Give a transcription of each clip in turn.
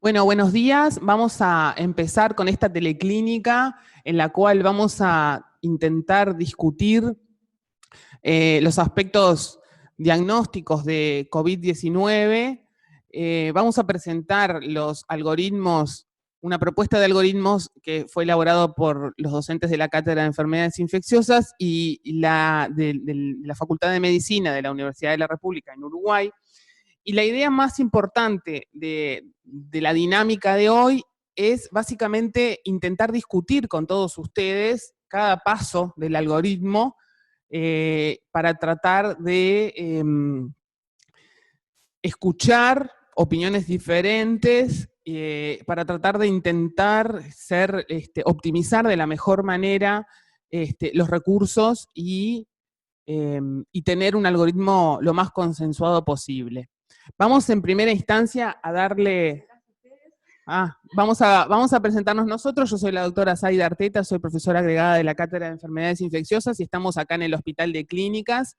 Bueno, buenos días. Vamos a empezar con esta teleclínica en la cual vamos a intentar discutir los aspectos diagnósticos de COVID-19. Vamos a presentar los algoritmos, una propuesta de algoritmos que fue elaborado por los docentes de la Cátedra de Enfermedades Infecciosas y de la Facultad de Medicina de la Universidad de la República en Uruguay. Y la idea más importante de la dinámica de hoy es básicamente intentar discutir con todos ustedes cada paso del algoritmo para tratar de escuchar opiniones diferentes, para tratar de intentar optimizar de la mejor manera los recursos y tener un algoritmo lo más consensuado posible. Vamos en primera instancia a darle... vamos a presentarnos nosotros. Yo soy la doctora Zaida Arteta, soy profesora agregada de la Cátedra de Enfermedades Infecciosas y estamos acá en el Hospital de Clínicas.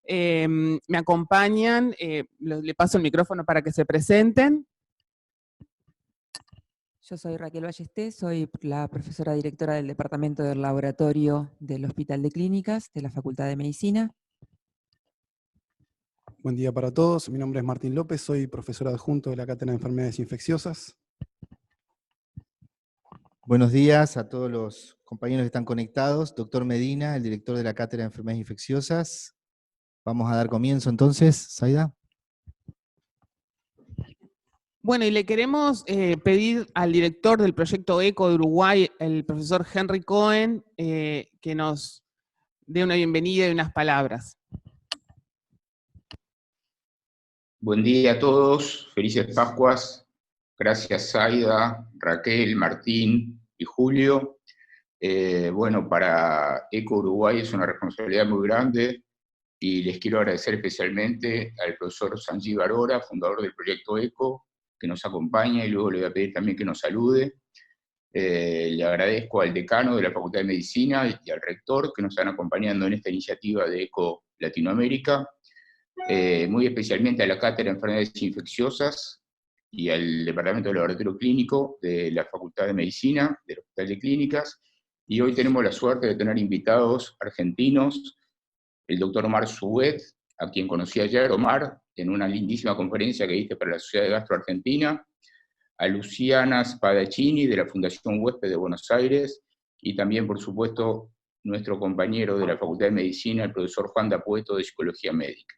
Me acompañan, le paso el micrófono para que se presenten. Yo soy Raquel Ballesté, soy la profesora directora del Departamento del Laboratorio del Hospital de Clínicas de la Facultad de Medicina. Buen día para todos, mi nombre es Martín López, soy profesor adjunto de la Cátedra de Enfermedades Infecciosas. Buenos días a todos los compañeros que están conectados. Doctor Medina, el director de la Cátedra de Enfermedades Infecciosas. Vamos a dar comienzo entonces, Zaida. Bueno, y le queremos pedir al director del proyecto ECO de Uruguay, el profesor Henry Cohen, que nos dé una bienvenida y unas palabras. Buen día a todos, felices Pascuas. Gracias Zaida, Raquel, Martín y Julio. Bueno, para ECO Uruguay es una responsabilidad muy grande y les quiero agradecer especialmente al profesor Sanjeev Arora, fundador del proyecto ECO, que nos acompaña, y luego le voy a pedir también que nos salude. Le agradezco al decano de la Facultad de Medicina y al rector que nos están acompañando en esta iniciativa de ECO Latinoamérica. Muy especialmente a la Cátedra de Enfermedades Infecciosas y al Departamento de Laboratorio Clínico de la Facultad de Medicina, del Hospital de Clínicas, y hoy tenemos la suerte de tener invitados argentinos, el doctor Omar Suet, a quien conocí ayer, Omar, en una lindísima conferencia que diste para la Sociedad de Gastro Argentina, a Luciana Spadaccini de la Fundación Huésped de Buenos Aires, y también, por supuesto, nuestro compañero de la Facultad de Medicina, el profesor Juan D'Apueto de Psicología Médica.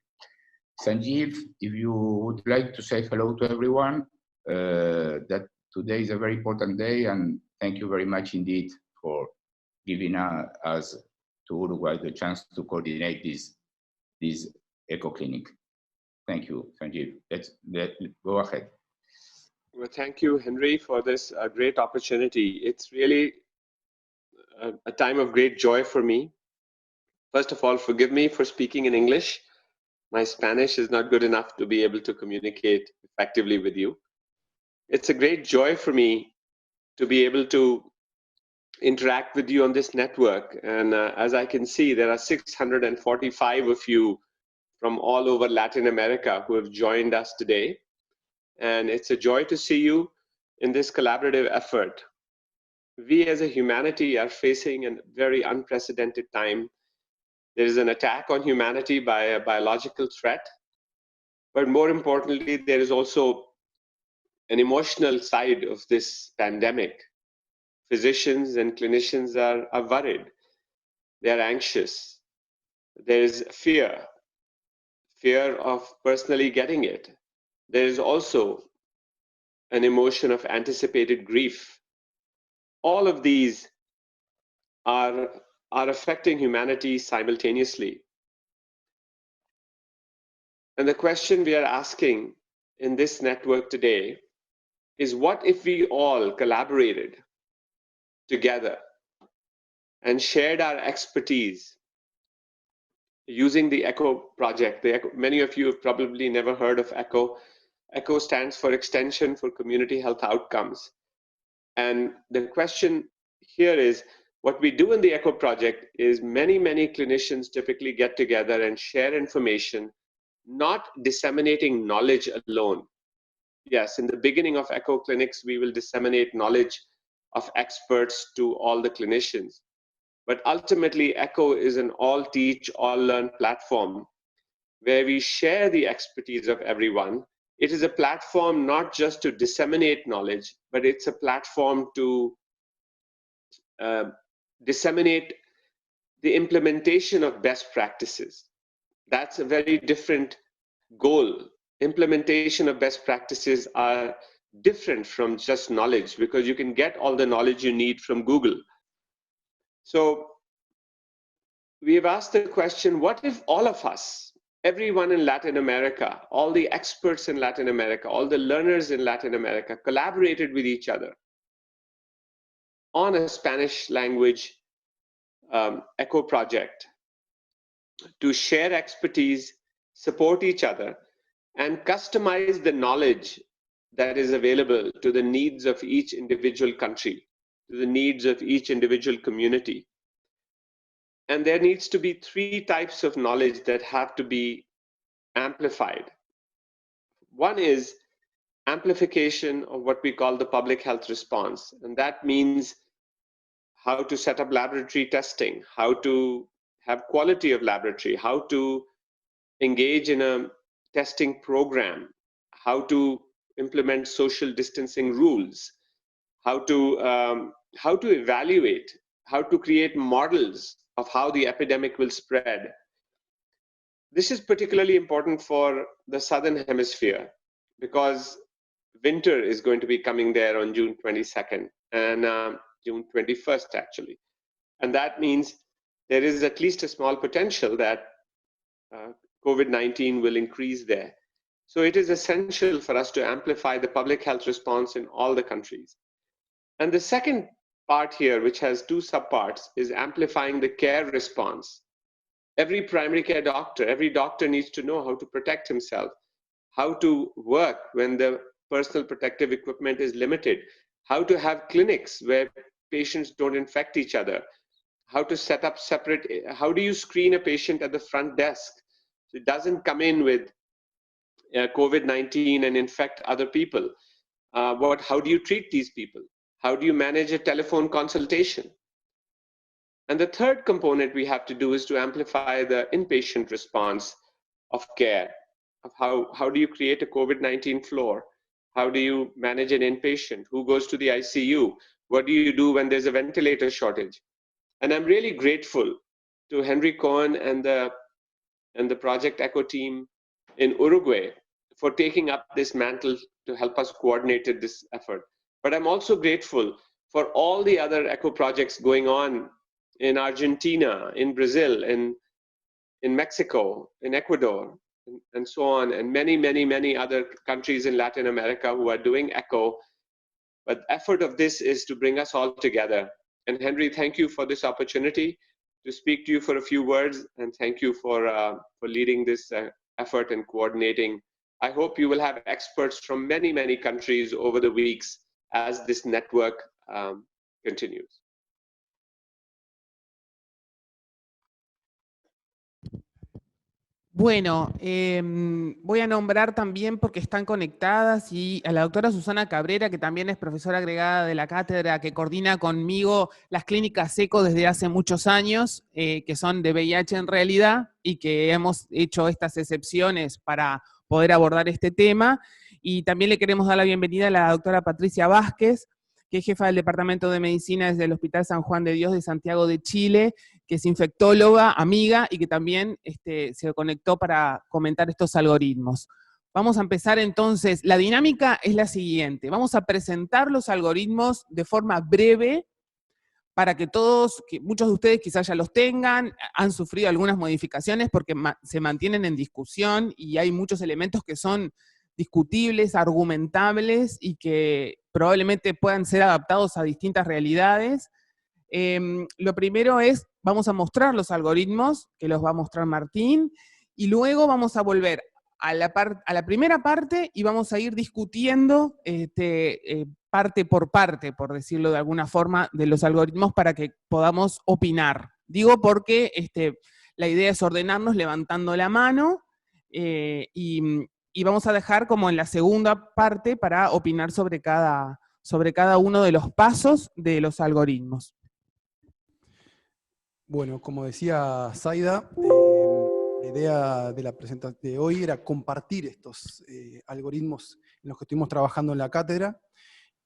Sanjeev, if you would like to say hello to everyone, that today is a very important day, and thank you very much indeed for giving us to Uruguay the chance to coordinate this ECO clinic. Thank you, Sanjeev. Go ahead. Well, thank you, Henry, for this great opportunity. It's really a time of great joy for me. First of all, forgive me for speaking in English. My Spanish is not good enough to be able to communicate effectively with you. It's a great joy for me to be able to interact with you on this network. And as I can see, there are 645 of you from all over Latin America who have joined us today. And it's a joy to see you in this collaborative effort. We as a humanity are facing a very unprecedented time. There is an attack on humanity by a biological threat. But more importantly, there is also an emotional side of this pandemic. Physicians and clinicians are worried. They are anxious. There is fear of personally getting it. There is also an emotion of anticipated grief. All of these are affecting humanity simultaneously. And the question we are asking in this network today is, what if we all collaborated together and shared our expertise using the ECHO project? Many of you have probably never heard of ECHO. ECHO stands for Extension for Community Health Outcomes. And the question here is, what we do in the ECHO project is many clinicians typically get together and share information, not disseminating knowledge alone, yes, in the beginning of ECHO clinics, we will disseminate knowledge of experts to all the clinicians. But ultimately, ECHO is an all-teach, all-learn platform where we share the expertise of everyone. It is a platform not just to disseminate knowledge, but it's a platform to disseminate the implementation of best practices. That's a very different goal. Implementation of best practices are different from just knowledge, because you can get all the knowledge you need from Google. So we've asked the question, what if all of us, everyone in Latin America, all the experts in Latin America, all the learners in Latin America collaborated with each other on a Spanish language ECHO project to share expertise, support each other, and customize the knowledge that is available to the needs of each individual country, to the needs of each individual community. And there needs to be 3 types of knowledge that have to be amplified. One is amplification of what we call the public health response. And that means how to set up laboratory testing, how to have quality of laboratory, how to engage in a testing program, how to implement social distancing rules, how to evaluate, how to create models of how the epidemic will spread. This is particularly important for the Southern Hemisphere because winter is going to be coming there on June 22nd and June 21st actually. And that means there is at least a small potential that COVID-19 will increase there. So it is essential for us to amplify the public health response in all the countries. And the second part here, which has 2 subparts, is amplifying the care response. Every primary care doctor, every doctor needs to know how to protect himself, how to work when the personal protective equipment is limited, how to have clinics where patients don't infect each other, how to set up separate, how do you screen a patient at the front desk so it doesn't come in with COVID-19 and infect other people. How do you treat these people? How do you manage a telephone consultation? And the third component we have to do is to amplify the inpatient response of care, of how do you create a COVID-19 floor? How do you manage an inpatient? Who goes to the ICU? What do you do when there's a ventilator shortage? And I'm really grateful to Henry Cohen and the Project ECHO team in Uruguay for taking up this mantle to help us coordinate this effort. But I'm also grateful for all the other ECHO projects going on in Argentina, in Brazil, in Mexico, in Ecuador, and so on, and many, many, many other countries in Latin America who are doing ECHO. But the effort of this is to bring us all together. And Henry, thank you for this opportunity to speak to you for a few words, and thank you for leading this effort and coordinating. I hope you will have experts from many, many countries over the weeks as this network continues. Bueno, voy a nombrar también porque están conectadas y a la doctora Susana Cabrera, que también es profesora agregada de la cátedra, que coordina conmigo las clínicas ECHO desde hace muchos años, que son de VIH en realidad, y que hemos hecho estas excepciones para poder abordar este tema. Y también le queremos dar la bienvenida a la doctora Patricia Vázquez, que es jefa del Departamento de Medicina desde el Hospital San Juan de Dios de Santiago de Chile, que es infectóloga, amiga, y que también se conectó para comentar estos algoritmos. Vamos a empezar entonces. La dinámica es la siguiente. Vamos a presentar los algoritmos de forma breve para que todos, que muchos de ustedes quizás ya los tengan, han sufrido algunas modificaciones porque se mantienen en discusión y hay muchos elementos que son discutibles, argumentables y que probablemente puedan ser adaptados a distintas realidades. Lo primero es, vamos a mostrar los algoritmos, que los va a mostrar Martín, y luego vamos a volver a la primera parte y vamos a ir discutiendo parte por parte, por decirlo de alguna forma, de los algoritmos para que podamos opinar. Digo porque la idea es ordenarnos levantando la mano y y vamos a dejar como en la segunda parte para opinar sobre cada uno de los pasos de los algoritmos. Bueno, como decía Zaida, la idea de la presentación de hoy era compartir estos algoritmos en los que estuvimos trabajando en la cátedra,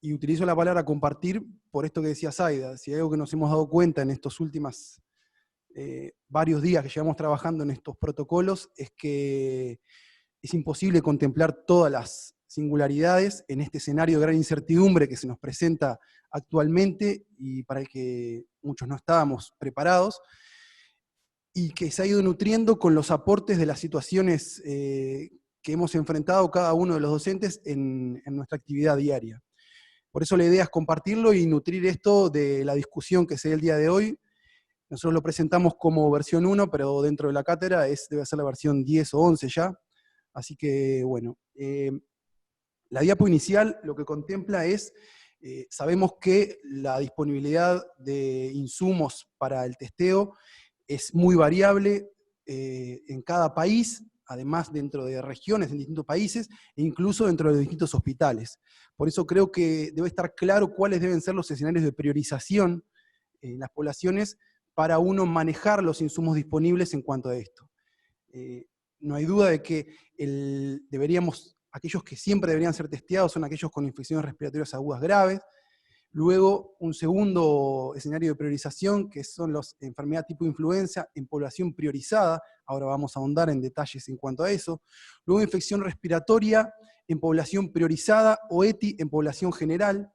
y utilizo la palabra compartir por esto que decía Zaida. Si hay algo que nos hemos dado cuenta en estos últimos varios días que llevamos trabajando en estos protocolos, es que es imposible contemplar todas las singularidades en este escenario de gran incertidumbre que se nos presenta actualmente y para el que muchos no estábamos preparados, y que se ha ido nutriendo con los aportes de las situaciones que hemos enfrentado cada uno de los docentes en nuestra actividad diaria. Por eso la idea es compartirlo y nutrir esto de la discusión que se da el día de hoy. Nosotros lo presentamos como versión 1, pero dentro de la cátedra debe ser la versión 10 o 11 ya. Así que, bueno, la diapo inicial lo que contempla es, sabemos que la disponibilidad de insumos para el testeo es muy variable en cada país, además dentro de regiones en distintos países, e incluso dentro de distintos hospitales. Por eso creo que debe estar claro cuáles deben ser los escenarios de priorización en las poblaciones para uno manejar los insumos disponibles en cuanto a esto. No hay duda de que aquellos que siempre deberían ser testeados son aquellos con infecciones respiratorias agudas graves. Luego, un segundo escenario de priorización, que son las enfermedades tipo influenza en población priorizada. Ahora vamos a ahondar en detalles en cuanto a eso. Luego, infección respiratoria en población priorizada o ETI en población general.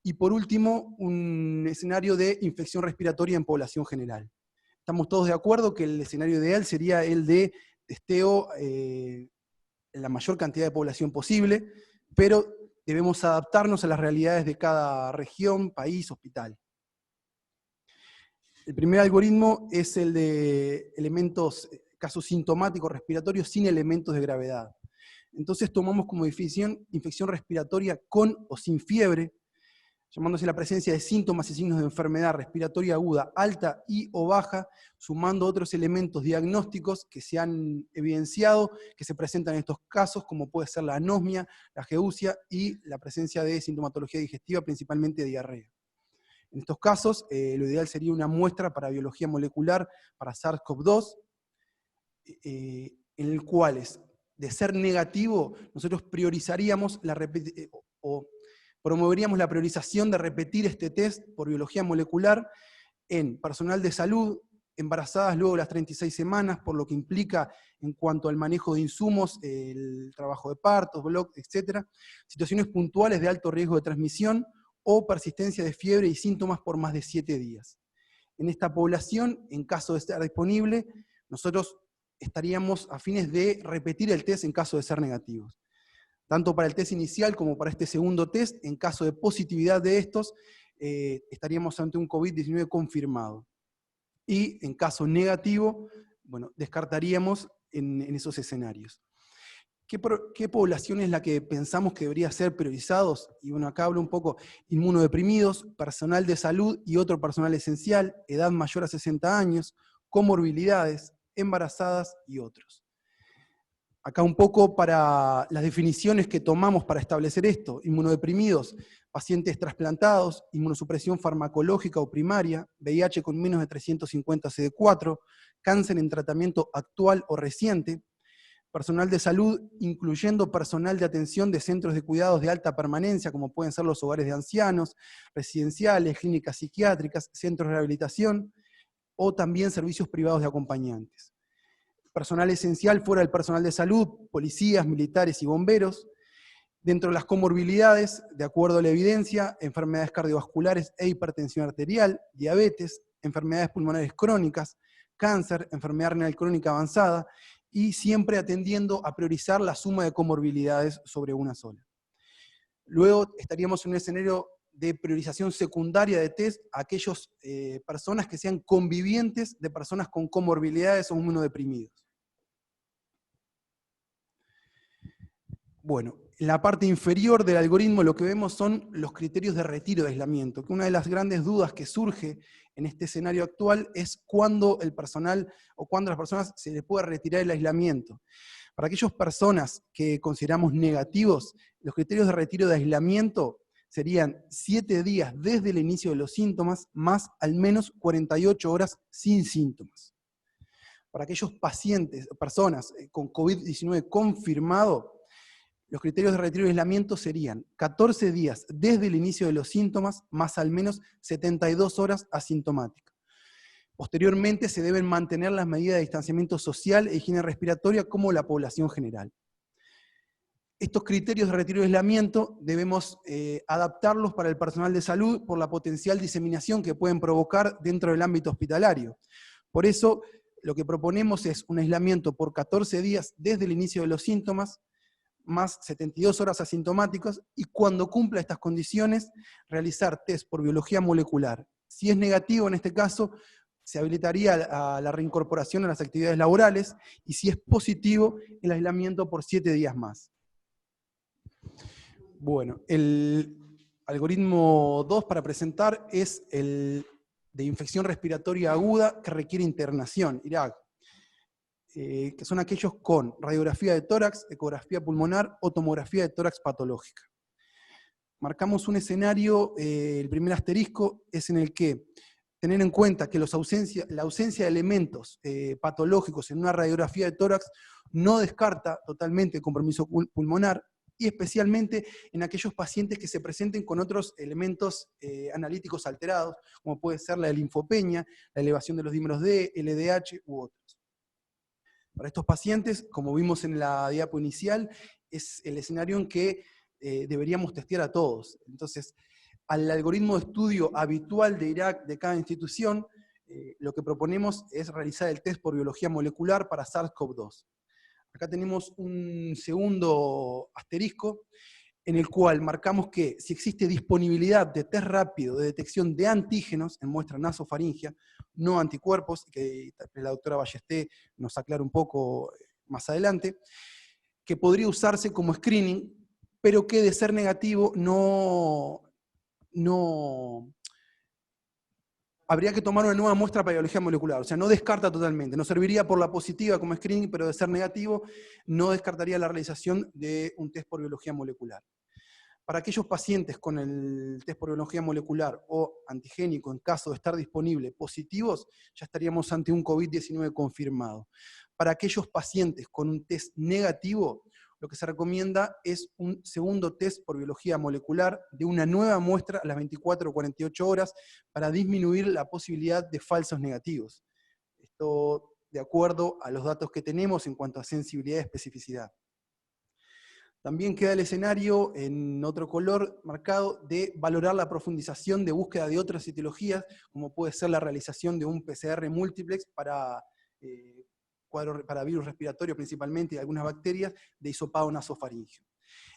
Y por último, un escenario de infección respiratoria en población general. Estamos todos de acuerdo que el escenario ideal sería el de testeo en la mayor cantidad de población posible, pero debemos adaptarnos a las realidades de cada región, país, hospital. El primer algoritmo es el de elementos, casos sintomáticos respiratorios sin elementos de gravedad. Entonces tomamos como definición infección respiratoria con o sin fiebre, llamándose la presencia de síntomas y signos de enfermedad respiratoria aguda, alta y o baja, sumando otros elementos diagnósticos que se han evidenciado, que se presentan en estos casos, como puede ser la anosmia, la geusia y la presencia de sintomatología digestiva, principalmente diarrea. En estos casos, lo ideal sería una muestra para biología molecular para SARS-CoV-2, en el cual, de ser negativo, nosotros priorizaríamos promoveríamos la priorización de repetir este test por biología molecular en personal de salud, embarazadas luego de las 36 semanas, por lo que implica en cuanto al manejo de insumos, el trabajo de partos, bloc, etc. Situaciones puntuales de alto riesgo de transmisión o persistencia de fiebre y síntomas por más de 7 días. En esta población, en caso de estar disponible, nosotros estaríamos a fines de repetir el test en caso de ser negativos. Tanto para el test inicial como para este segundo test, en caso de positividad de estos, estaríamos ante un COVID-19 confirmado. Y en caso negativo, bueno, descartaríamos en esos escenarios. ¿Qué población es la que pensamos que debería ser priorizados? Y bueno, acá hablo un poco inmunodeprimidos, personal de salud y otro personal esencial, edad mayor a 60 años, comorbilidades, embarazadas y otros. Acá un poco para las definiciones que tomamos para establecer esto: inmunodeprimidos, pacientes trasplantados, inmunosupresión farmacológica o primaria, VIH con menos de 350 CD4, cáncer en tratamiento actual o reciente, personal de salud, incluyendo personal de atención de centros de cuidados de alta permanencia, como pueden ser los hogares de ancianos, residenciales, clínicas psiquiátricas, centros de rehabilitación, o también servicios privados de acompañantes. Personal esencial fuera del personal de salud, policías, militares y bomberos. Dentro de las comorbilidades, de acuerdo a la evidencia, enfermedades cardiovasculares e hipertensión arterial, diabetes, enfermedades pulmonares crónicas, cáncer, enfermedad renal crónica avanzada, y siempre atendiendo a priorizar la suma de comorbilidades sobre una sola. Luego estaríamos en un escenario de priorización secundaria de test a aquellas personas que sean convivientes de personas con comorbilidades o inmunodeprimidos. Bueno, en la parte inferior del algoritmo lo que vemos son los criterios de retiro de aislamiento, que una de las grandes dudas que surge en este escenario actual es cuándo el personal o cuándo a las personas se les puede retirar el aislamiento. Para aquellas personas que consideramos negativos, los criterios de retiro de aislamiento serían 7 días desde el inicio de los síntomas, más al menos 48 horas sin síntomas. Para aquellos pacientes, personas con COVID-19 confirmado, los criterios de retiro de aislamiento serían 14 días desde el inicio de los síntomas, más al menos 72 horas asintomáticas. Posteriormente se deben mantener las medidas de distanciamiento social e higiene respiratoria como la población general. Estos criterios de retiro de aislamiento debemos adaptarlos para el personal de salud por la potencial diseminación que pueden provocar dentro del ámbito hospitalario. Por eso, lo que proponemos es un aislamiento por 14 días desde el inicio de los síntomas, más 72 horas asintomáticos, y cuando cumpla estas condiciones, realizar test por biología molecular. Si es negativo en este caso, se habilitaría a la reincorporación a las actividades laborales, y si es positivo, el aislamiento por 7 días más. Bueno, el algoritmo 2 para presentar es el de infección respiratoria aguda que requiere internación, IRAG, que son aquellos con radiografía de tórax, ecografía pulmonar o tomografía de tórax patológica. Marcamos un escenario, el primer asterisco es en el que tener en cuenta que la ausencia de elementos patológicos en una radiografía de tórax no descarta totalmente el compromiso pulmonar, y especialmente en aquellos pacientes que se presenten con otros elementos analíticos alterados, como puede ser la linfopenia, la elevación de los dímeros D, LDH u otros. Para estos pacientes, como vimos en la diapo inicial, es el escenario en que deberíamos testear a todos. Entonces, al algoritmo de estudio habitual de IRAG de cada institución, lo que proponemos es realizar el test por biología molecular para SARS-CoV-2. Acá tenemos un segundo asterisco, en el cual marcamos que si existe disponibilidad de test rápido de detección de antígenos en muestra nasofaringea, no anticuerpos, que la doctora Ballesté nos aclara un poco más adelante, que podría usarse como screening, pero que de ser negativo habría que tomar una nueva muestra para biología molecular, o sea, no descarta totalmente, nos serviría por la positiva como screening, pero de ser negativo, no descartaría la realización de un test por biología molecular. Para aquellos pacientes con el test por biología molecular o antigénico, en caso de estar disponible, positivos, ya estaríamos ante un COVID-19 confirmado. Para aquellos pacientes con un test negativo, lo que se recomienda es un segundo test por biología molecular de una nueva muestra a las 24 o 48 horas para disminuir la posibilidad de falsos negativos. Esto de acuerdo a los datos que tenemos en cuanto a sensibilidad y especificidad. También queda el escenario en otro color marcado de valorar la profundización de búsqueda de otras etiologías, como puede ser la realización de un PCR múltiplex para virus respiratorio principalmente y algunas bacterias de hisopado nasofaringeo.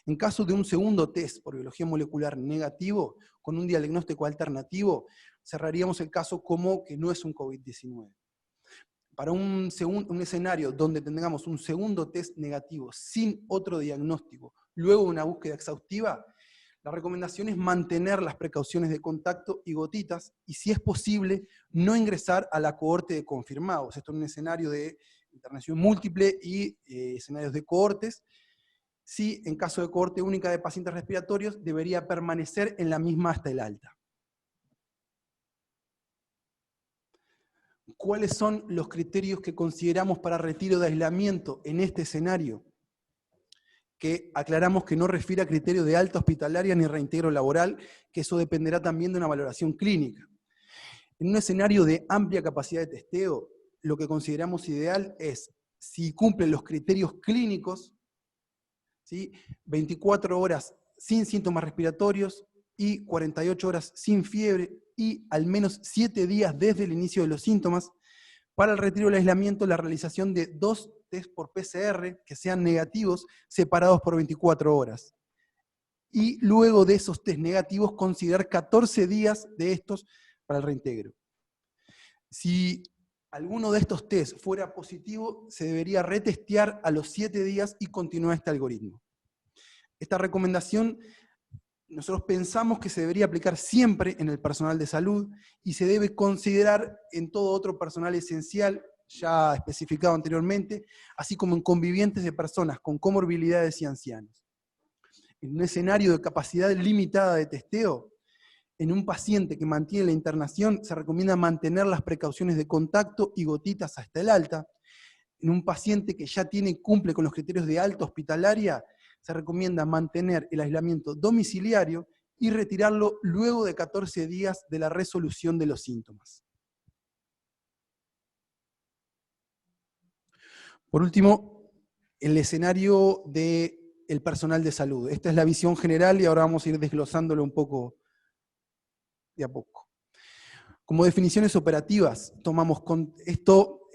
En caso de un segundo test por biología molecular negativo, con un diagnóstico alternativo, cerraríamos el caso como que no es un COVID-19. Para un escenario donde tengamos un segundo test negativo sin otro diagnóstico, luego una búsqueda exhaustiva, la recomendación es mantener las precauciones de contacto y gotitas, y si es posible, no ingresar a la cohorte de confirmados. Esto en un escenario de internación múltiple y escenarios de cohortes. Si en caso de cohorte única de pacientes respiratorios, debería permanecer en la misma hasta el alta. ¿Cuáles son los criterios que consideramos para retiro de aislamiento en este escenario? Que aclaramos que no refiere a criterio de alta hospitalaria ni reintegro laboral, que eso dependerá también de una valoración clínica. En un escenario de amplia capacidad de testeo, lo que consideramos ideal es, si cumplen los criterios clínicos, ¿sí?, 24 horas sin síntomas respiratorios y 48 horas sin fiebre, y al menos 7 días desde el inicio de los síntomas. Para el retiro del aislamiento, la realización de 2 test por PCR que sean negativos, separados por 24 horas. Y luego de esos test negativos, considerar 14 días de estos para el reintegro. Si alguno de estos test fuera positivo, se debería retestear a los 7 días y continuar este algoritmo. Esta recomendación nosotros pensamos que se debería aplicar siempre en el personal de salud y se debe considerar en todo otro personal esencial, ya especificado anteriormente, así como en convivientes de personas con comorbilidades y ancianos. En un escenario de capacidad limitada de testeo, en un paciente que mantiene la internación, se recomienda mantener las precauciones de contacto y gotitas hasta el alta. En un paciente que ya cumple con los criterios de alta hospitalaria, se recomienda mantener el aislamiento domiciliario y retirarlo luego de 14 días de la resolución de los síntomas. Por último, el escenario del personal de salud. Esta es la visión general y ahora vamos a ir desglosándolo un poco de a poco. Como definiciones operativas, tomamos con esto,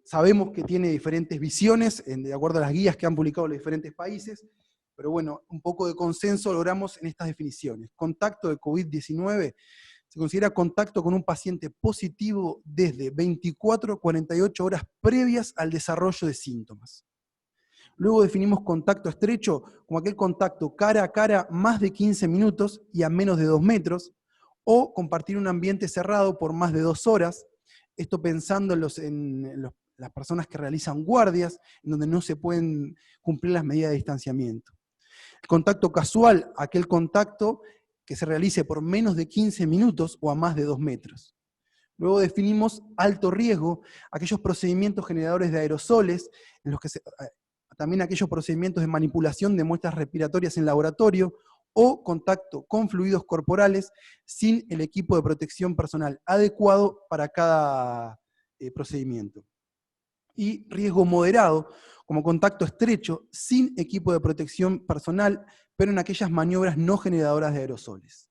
sabemos que tiene diferentes visiones, de acuerdo a las guías que han publicado los diferentes países, pero bueno, un poco de consenso logramos en estas definiciones. Contacto de COVID-19 se considera contacto con un paciente positivo desde 24 a 48 horas previas al desarrollo de síntomas. Luego definimos contacto estrecho como aquel contacto cara a cara más de 15 minutos y a menos de 2 metros, o compartir un ambiente cerrado por más de 2 horas, esto pensando en las personas que realizan guardias, en donde no se pueden cumplir las medidas de distanciamiento. El contacto casual, aquel contacto que se realice por menos de 15 minutos o a más de 2 metros. Luego definimos alto riesgo, aquellos procedimientos generadores de aerosoles, en los que también aquellos procedimientos de manipulación de muestras respiratorias en laboratorio, o contacto con fluidos corporales sin el equipo de protección personal adecuado para cada procedimiento. Y riesgo moderado, como contacto estrecho sin equipo de protección personal, pero en aquellas maniobras no generadoras de aerosoles.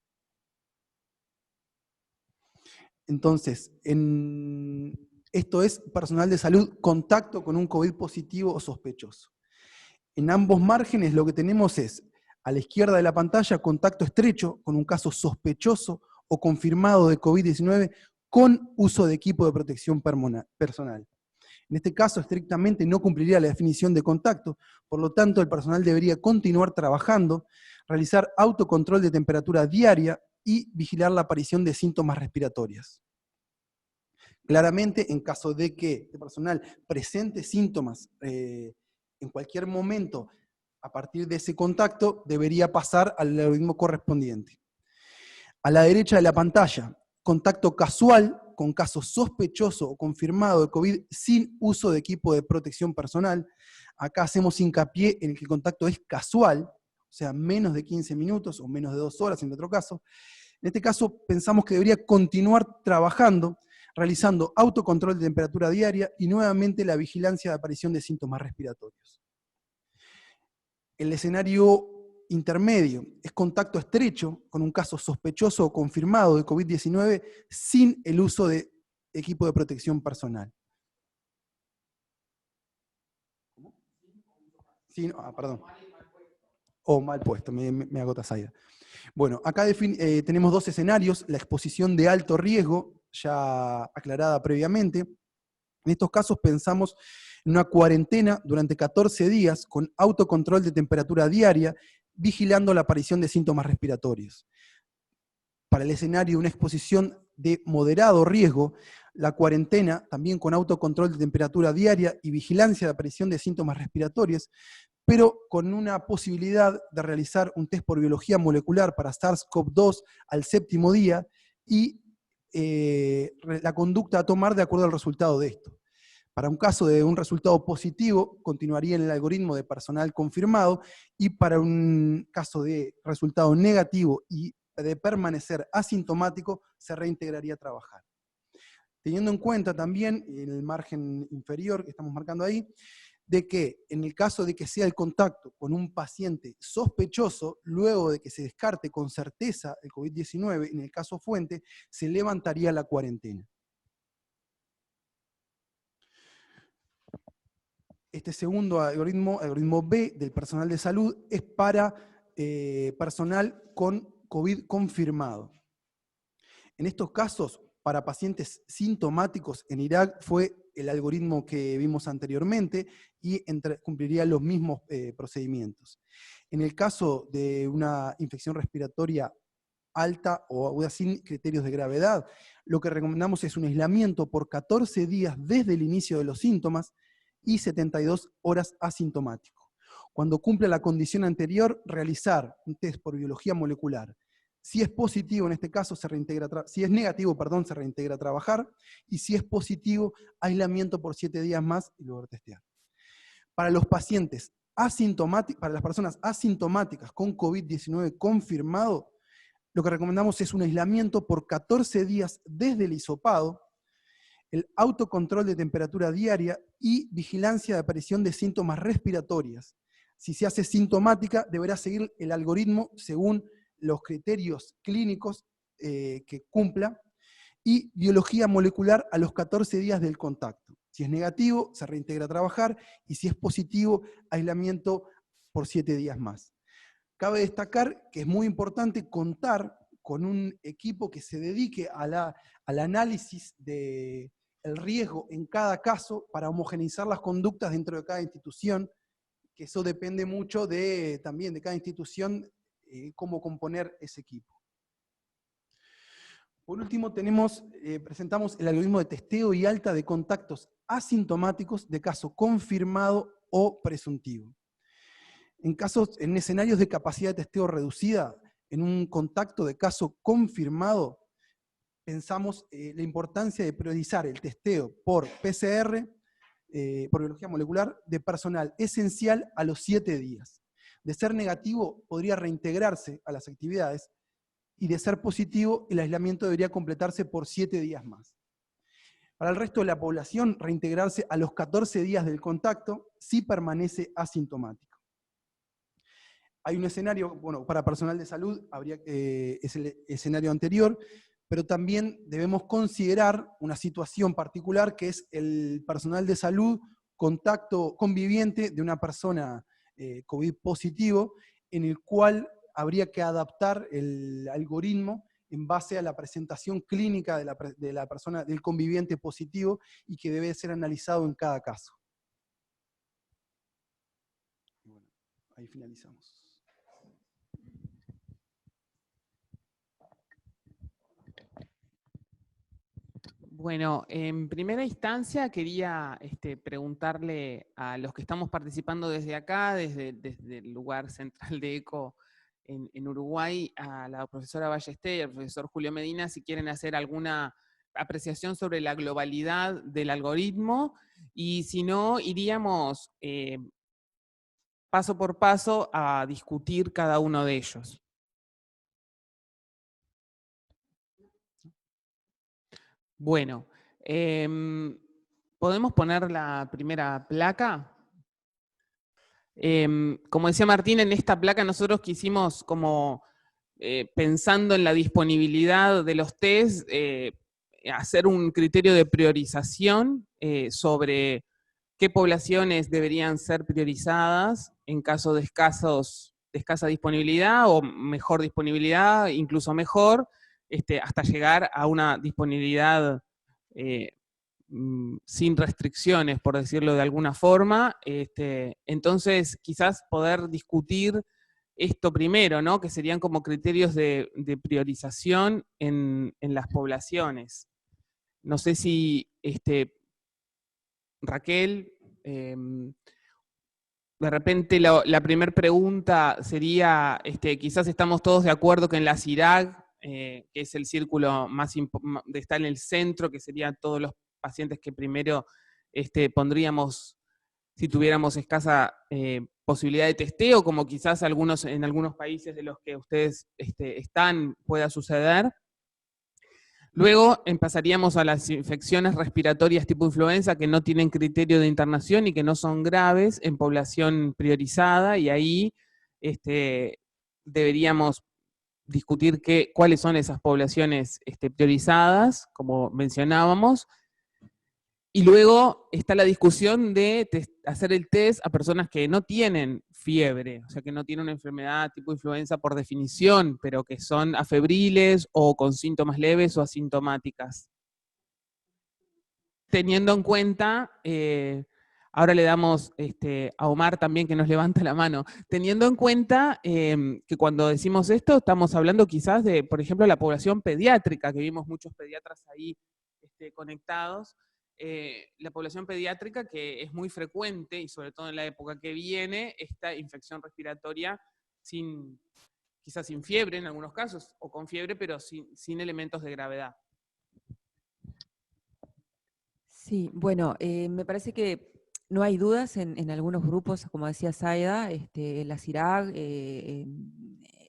Entonces, esto es personal de salud, contacto con un COVID positivo o sospechoso. En ambos márgenes lo que tenemos es, a la izquierda de la pantalla, contacto estrecho con un caso sospechoso o confirmado de COVID-19 con uso de equipo de protección personal. En este caso, estrictamente no cumpliría la definición de contacto, por lo tanto, el personal debería continuar trabajando, realizar autocontrol de temperatura diaria y vigilar la aparición de síntomas respiratorios. Claramente, en caso de que el personal presente síntomas en cualquier momento, a partir de ese contacto, debería pasar al algoritmo correspondiente. A la derecha de la pantalla, contacto casual con caso sospechoso o confirmado de COVID sin uso de equipo de protección personal. Acá hacemos hincapié en que el contacto es casual, o sea, menos de 15 minutos o menos de 2 horas en el otro caso. En este caso pensamos que debería continuar trabajando, realizando autocontrol de temperatura diaria y nuevamente la vigilancia de aparición de síntomas respiratorios. El escenario intermedio es contacto estrecho con un caso sospechoso o confirmado de COVID-19 sin el uso de equipo de protección personal. Sí, perdón. O mal puesto, me agota Zaida. Bueno, acá tenemos 2 escenarios, la exposición de alto riesgo, ya aclarada previamente. En estos casos pensamos en una cuarentena durante 14 días con autocontrol de temperatura diaria, vigilando la aparición de síntomas respiratorios. Para el escenario de una exposición de moderado riesgo, la cuarentena, también con autocontrol de temperatura diaria y vigilancia de aparición de síntomas respiratorios, pero con una posibilidad de realizar un test por biología molecular para SARS-CoV-2 al 7º día y la conducta a tomar de acuerdo al resultado de esto. Para un caso de un resultado positivo, continuaría en el algoritmo de personal confirmado, y para un caso de resultado negativo y de permanecer asintomático, se reintegraría a trabajar. Teniendo en cuenta también, en el margen inferior que estamos marcando ahí, de que en el caso de que sea el contacto con un paciente sospechoso, luego de que se descarte con certeza el COVID-19, en el caso fuente, se levantaría la cuarentena. Este segundo algoritmo, algoritmo B del personal de salud, es para personal con COVID confirmado. En estos casos, para pacientes sintomáticos en Irak fue el algoritmo que vimos anteriormente y cumpliría los mismos procedimientos. En el caso de una infección respiratoria alta o aguda sin criterios de gravedad, lo que recomendamos es un aislamiento por 14 días desde el inicio de los síntomas y 72 horas asintomático. Cuando cumple la condición anterior, realizar un test por biología molecular. Si es positivo, en este caso, si es negativo, perdón, se reintegra a trabajar, y si es positivo, aislamiento por 7 días más y luego testear. Para los pacientes asintomáticos, para las personas asintomáticas con COVID-19 confirmado, lo que recomendamos es un aislamiento por 14 días desde el hisopado, el autocontrol de temperatura diaria y vigilancia de aparición de síntomas respiratorias. Si se hace sintomática, deberá seguir el algoritmo según los criterios clínicos que cumpla, y biología molecular a los 14 días del contacto. Si es negativo, se reintegra a trabajar, y si es positivo, aislamiento por 7 días más. Cabe destacar que es muy importante contar con un equipo que se dedique al análisis del riesgo en cada caso para homogeneizar las conductas dentro de cada institución, que eso depende mucho también de cada institución, cómo componer ese equipo. Por último, presentamos el algoritmo de testeo y alta de contactos asintomáticos de caso confirmado o presuntivo. En escenarios de capacidad de testeo reducida, en un contacto de caso confirmado, pensamos la importancia de priorizar el testeo por PCR, por biología molecular, de personal esencial a los 7 días. De ser negativo, podría reintegrarse a las actividades, y de ser positivo, el aislamiento debería completarse por 7 días más. Para el resto de la población, reintegrarse a los 14 días del contacto si permanece asintomático. Hay un escenario, bueno, para personal de salud, es el escenario anterior, pero también debemos considerar una situación particular que es el personal de salud, contacto conviviente de una persona COVID positivo, en el cual habría que adaptar el algoritmo en base a la presentación clínica de la persona, del conviviente positivo, y que debe ser analizado en cada caso. Bueno, ahí finalizamos. Bueno, en primera instancia quería preguntarle a los que estamos participando desde acá, desde el lugar central de ECO en Uruguay, a la profesora Ballesté y al profesor Julio Medina, si quieren hacer alguna apreciación sobre la globalidad del algoritmo, y si no, iríamos paso por paso a discutir cada uno de ellos. Bueno, ¿podemos poner la primera placa? Como decía Martín, en esta placa nosotros quisimos, como pensando en la disponibilidad de los test, hacer un criterio de priorización sobre qué poblaciones deberían ser priorizadas en caso de escasa disponibilidad o mejor disponibilidad, incluso mejor, hasta llegar a una disponibilidad sin restricciones, por decirlo de alguna forma. Entonces, quizás poder discutir esto primero, ¿no? Que serían como criterios de priorización en las poblaciones. No sé si Raquel, de repente la primera pregunta sería, quizás estamos todos de acuerdo que en la CIRAG, que es el círculo está en el centro, que serían todos los pacientes que primero pondríamos si tuviéramos escasa posibilidad de testeo, como quizás en algunos países de los que ustedes están pueda suceder. Luego pasaríamos a las infecciones respiratorias tipo influenza que no tienen criterio de internación y que no son graves en población priorizada, y ahí deberíamos discutir cuáles son esas poblaciones priorizadas, como mencionábamos. Y luego está la discusión de hacer el test a personas que no tienen fiebre, o sea, que no tienen una enfermedad tipo influenza por definición, pero que son afebriles o con síntomas leves o asintomáticas. Teniendo en cuenta ahora le damos a Omar también que nos levanta la mano, teniendo en cuenta que cuando decimos esto estamos hablando quizás de, por ejemplo, la población pediátrica, que vimos muchos pediatras ahí conectados, la población pediátrica que es muy frecuente, y sobre todo en la época que viene, esta infección respiratoria quizás sin fiebre en algunos casos, o con fiebre, pero sin elementos de gravedad. Sí, bueno, me parece que no hay dudas en algunos grupos, como decía Zaida, la CIRAG,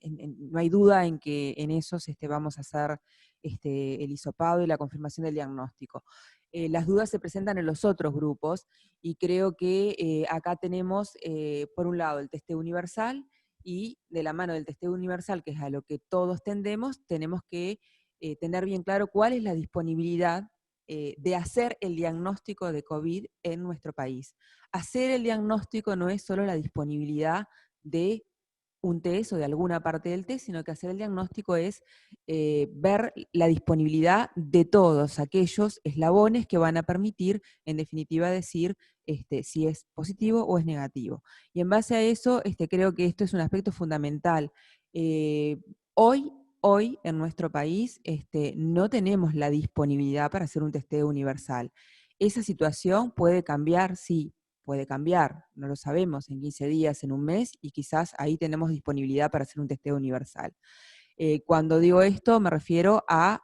no hay duda en que en esos vamos a hacer el hisopado y la confirmación del diagnóstico. Las dudas se presentan en los otros grupos y creo que acá tenemos, por un lado, el testeo universal y de la mano del testeo universal, que es a lo que todos tendemos, tenemos que tener bien claro cuál es la disponibilidad de hacer el diagnóstico de COVID en nuestro país. Hacer el diagnóstico no es solo la disponibilidad de un test o de alguna parte del test, sino que hacer el diagnóstico es ver la disponibilidad de todos aquellos eslabones que van a permitir, en definitiva, decir si es positivo o es negativo. Y en base a eso, creo que esto es un aspecto fundamental. Hoy en nuestro país no tenemos la disponibilidad para hacer un testeo universal. Esa situación puede cambiar, sí, puede cambiar, no lo sabemos, en 15 días, en un mes, y quizás ahí tenemos disponibilidad para hacer un testeo universal. Cuando digo esto me refiero a,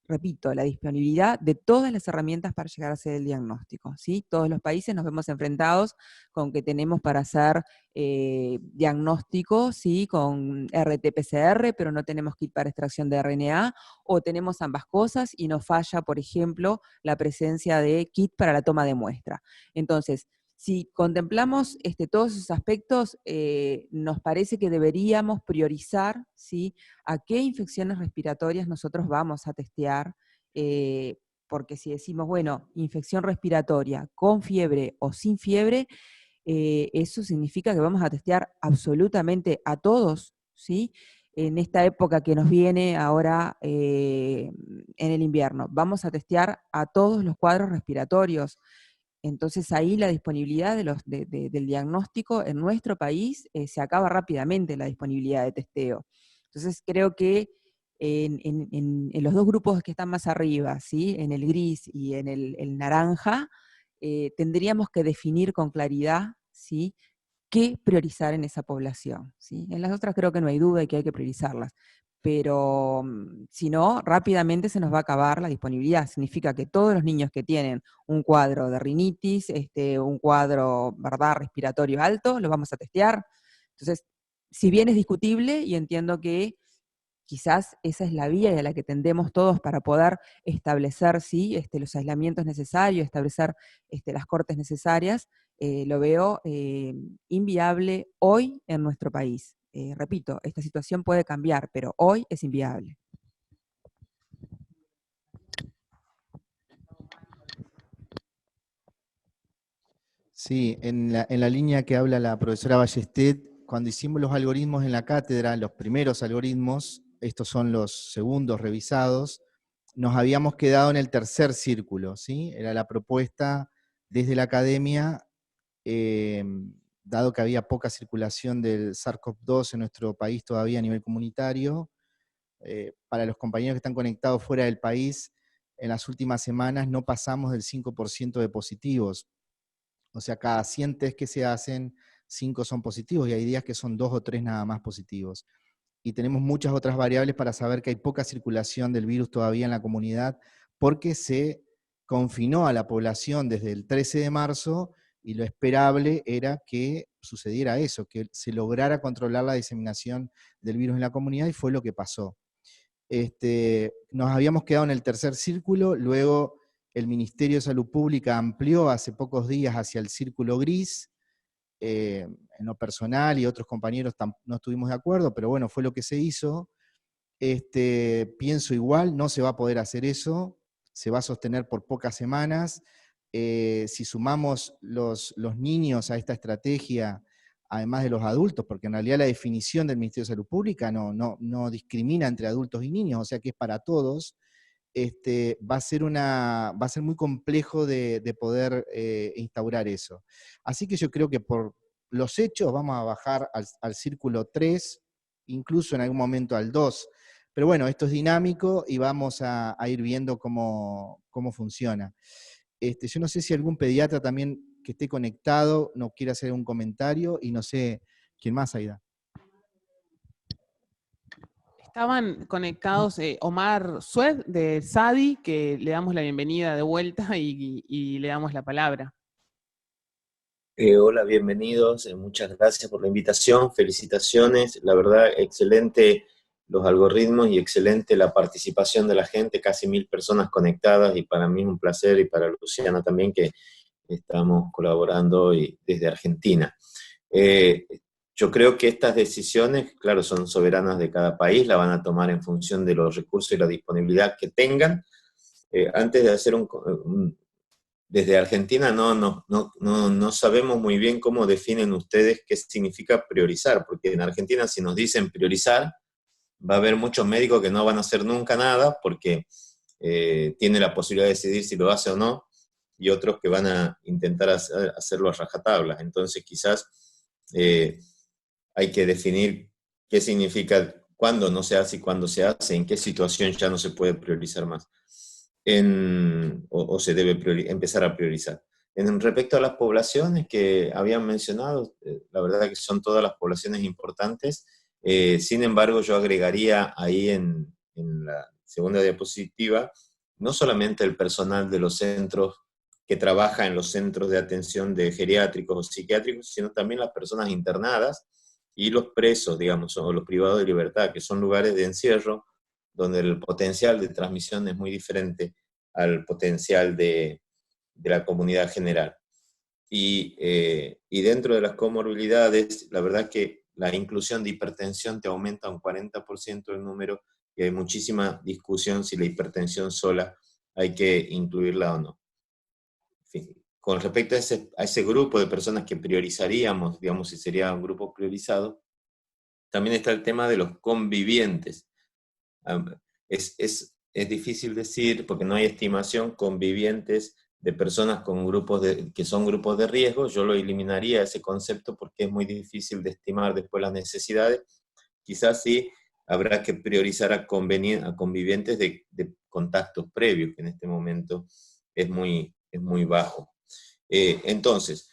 repito, la disponibilidad de todas las herramientas para llegar a hacer el diagnóstico, ¿sí? Todos los países nos vemos enfrentados con que tenemos para hacer diagnóstico, ¿sí? Con RT-PCR, pero no tenemos kit para extracción de RNA, o tenemos ambas cosas y nos falla, por ejemplo, la presencia de kit para la toma de muestra. Entonces, si contemplamos todos esos aspectos, nos parece que deberíamos priorizar, ¿sí?, a qué infecciones respiratorias nosotros vamos a testear, porque si decimos, bueno, infección respiratoria con fiebre o sin fiebre, eso significa que vamos a testear absolutamente a todos, ¿sí? En esta época que nos viene ahora en el invierno, vamos a testear a todos los cuadros respiratorios. Entonces ahí la disponibilidad del diagnóstico en nuestro país se acaba rápidamente, la disponibilidad de testeo. Entonces creo que en los dos grupos que están más arriba, ¿sí?, en el gris y en el naranja, tendríamos que definir con claridad, ¿sí?, qué priorizar en esa población, ¿sí? En las otras creo que no hay duda y que hay que priorizarlas, pero si no, rápidamente se nos va a acabar la disponibilidad. Significa que todos los niños que tienen un cuadro de rinitis, un cuadro, ¿verdad?, respiratorio alto, los vamos a testear. Entonces, si bien es discutible, y entiendo que quizás esa es la vía a la que tendemos todos para poder establecer, ¿sí?, los aislamientos necesarios, establecer las cortes necesarias, lo veo inviable hoy en nuestro país. Repito, esta situación puede cambiar, pero hoy es inviable. Sí, en la línea que habla la profesora Ballestet, cuando hicimos los algoritmos en la cátedra, los primeros algoritmos, estos son los segundos revisados, nos habíamos quedado en el tercer círculo, ¿sí? Era la propuesta desde la academia, dado que había poca circulación del SARS-CoV-2 en nuestro país todavía a nivel comunitario, para los compañeros que están conectados fuera del país, en las últimas semanas no pasamos del 5% de positivos. O sea, cada 100 test que se hacen, 5 son positivos, y hay días que son 2 o 3 nada más positivos. Y tenemos muchas otras variables para saber que hay poca circulación del virus todavía en la comunidad, porque se confinó a la población desde el 13 de marzo, y lo esperable era que sucediera eso, que se lograra controlar la diseminación del virus en la comunidad, y fue lo que pasó. Nos habíamos quedado en el tercer círculo, luego el Ministerio de Salud Pública amplió hace pocos días hacia el círculo gris, en lo personal, y otros compañeros no estuvimos de acuerdo, pero bueno, fue lo que se hizo. Pienso igual, no se va a poder hacer eso, se va a sostener por pocas semanas. Si sumamos los niños a esta estrategia, además de los adultos, porque en realidad la definición del Ministerio de Salud Pública no discrimina entre adultos y niños, o sea que es para todos. va a ser muy complejo de poder instaurar eso. Así que yo creo que por los hechos vamos a bajar al círculo 3, incluso en algún momento al 2. Pero bueno, esto es dinámico y vamos a ir viendo cómo funciona. Yo no sé si algún pediatra también que esté conectado nos quiere hacer un comentario, y no sé quién más, Aida. Estaban conectados Omar Sued de SADI, que le damos la bienvenida de vuelta y le damos la palabra. Hola, bienvenidos, muchas gracias por la invitación, felicitaciones, la verdad, excelente los algoritmos y excelente la participación de la gente, casi 1000 personas conectadas, y para mí es un placer, y para Luciana también, que estamos colaborando desde Argentina. Yo creo que estas decisiones, claro, son soberanas de cada país, la van a tomar en función de los recursos y la disponibilidad que tengan. Antes de hacer desde Argentina no sabemos muy bien cómo definen ustedes qué significa priorizar, porque en Argentina si nos dicen priorizar, va a haber muchos médicos que no van a hacer nunca nada porque tienen la posibilidad de decidir si lo hace o no, y otros que van a intentar hacerlo a rajatabla. Entonces quizás hay que definir qué significa cuándo no se hace y cuándo se hace, en qué situación ya no se puede priorizar más. O se debe empezar a priorizar. Respecto a las poblaciones que habían mencionado, la verdad que son todas las poblaciones importantes. Sin embargo, yo agregaría ahí en la segunda diapositiva, no solamente el personal de los centros que trabaja en los centros de atención de geriátricos o psiquiátricos, sino también las personas internadas y los presos, digamos, o los privados de libertad, que son lugares de encierro donde el potencial de transmisión es muy diferente al potencial de la comunidad general. Y dentro de las comorbilidades, la verdad que la inclusión de hipertensión te aumenta un 40% el número, y hay muchísima discusión si la hipertensión sola hay que incluirla o no. En fin, con respecto a ese grupo de personas que priorizaríamos, digamos, si sería un grupo priorizado, también está el tema de los convivientes. Es difícil decir, porque no hay estimación, convivientes de personas con que son grupos de riesgo. Yo lo eliminaría ese concepto porque es muy difícil de estimar después las necesidades. Quizás sí habrá que priorizar a convivientes de contactos previos, que en este momento es muy bajo. Entonces,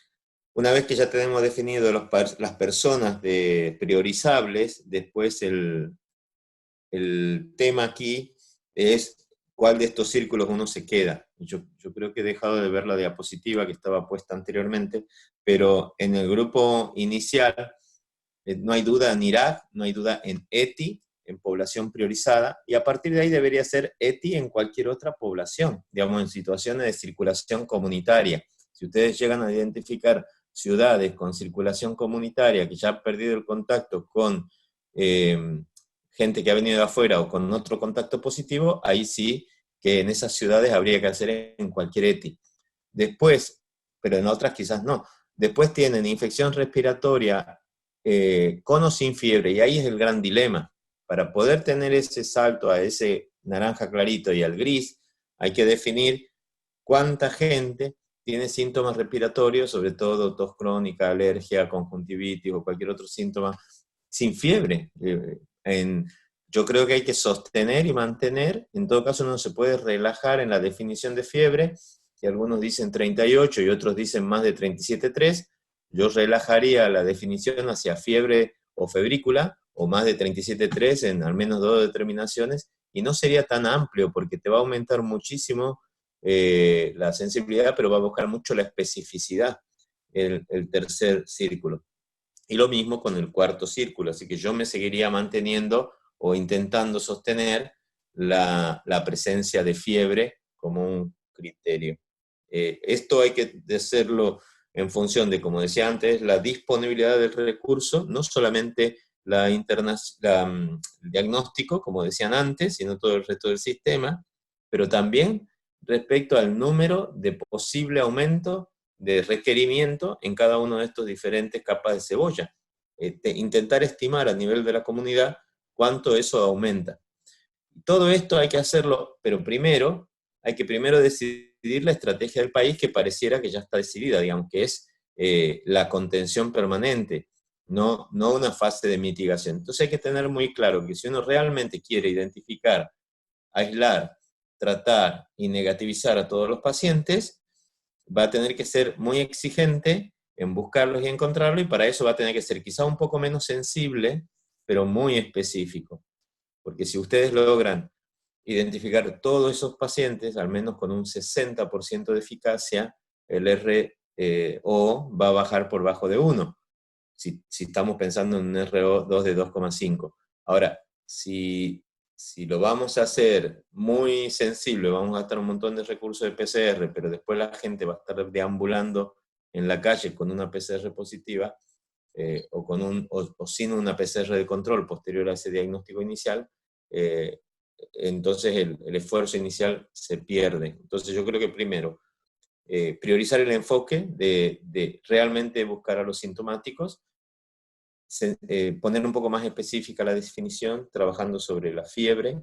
una vez que ya tenemos definido las personas priorizables, después el tema aquí es cuál de estos círculos uno se queda. Yo creo que he dejado de ver la diapositiva que estaba puesta anteriormente, pero en el grupo inicial no hay duda en Irak, no hay duda en ETI, en población priorizada, y a partir de ahí debería ser ETI en cualquier otra población, digamos, en situaciones de circulación comunitaria. Si ustedes llegan a identificar ciudades con circulación comunitaria que ya han perdido el contacto con gente que ha venido de afuera o con otro contacto positivo, ahí sí que en esas ciudades habría que hacer en cualquier ETI. Después, pero en otras quizás no, después tienen infección respiratoria con o sin fiebre, y ahí es el gran dilema. Para poder tener ese salto a ese naranja clarito y al gris, hay que definir cuánta gente tiene síntomas respiratorios, sobre todo tos crónica, alergia, conjuntivitis o cualquier otro síntoma, sin fiebre. Yo creo que hay que sostener y mantener. En todo caso, no se puede relajar en la definición de fiebre, que algunos dicen 38 y otros dicen más de 37,3. Yo relajaría la definición hacia fiebre o febrícula, o más de 37,3 en al menos 2 determinaciones, y no sería tan amplio porque te va a aumentar muchísimo la sensibilidad, pero va a buscar mucho la especificidad el tercer círculo. Y lo mismo con el cuarto círculo, así que yo me seguiría manteniendo o intentando sostener la presencia de fiebre como un criterio. Esto hay que hacerlo en función de, como decía antes, la disponibilidad del recurso, no solamente el diagnóstico, como decían antes, sino todo el resto del sistema, pero también respecto al número de posible aumento de requerimiento en cada uno de estos diferentes capas de cebolla. Intentar estimar a nivel de la comunidad cuánto eso aumenta. Todo esto hay que hacerlo, pero primero hay que decidir la estrategia del país, que pareciera que ya está decidida, digamos, que es la contención permanente, no una fase de mitigación. Entonces hay que tener muy claro que si uno realmente quiere identificar, aislar, tratar y negativizar a todos los pacientes, va a tener que ser muy exigente en buscarlos y encontrarlos, y para eso va a tener que ser quizá un poco menos sensible, pero muy específico. Porque si ustedes logran identificar todos esos pacientes, al menos con un 60% de eficacia, el RO va a bajar por bajo de 1, si estamos pensando en un RO2 de 2,5. Ahora, si lo vamos a hacer muy sensible, vamos a gastar un montón de recursos de PCR, pero después la gente va a estar deambulando en la calle con una PCR positiva, o sin una PCR de control posterior a ese diagnóstico inicial, entonces el esfuerzo inicial se pierde. Entonces yo creo que primero, priorizar el enfoque de realmente buscar a los sintomáticos, poner un poco más específica la definición, trabajando sobre la fiebre,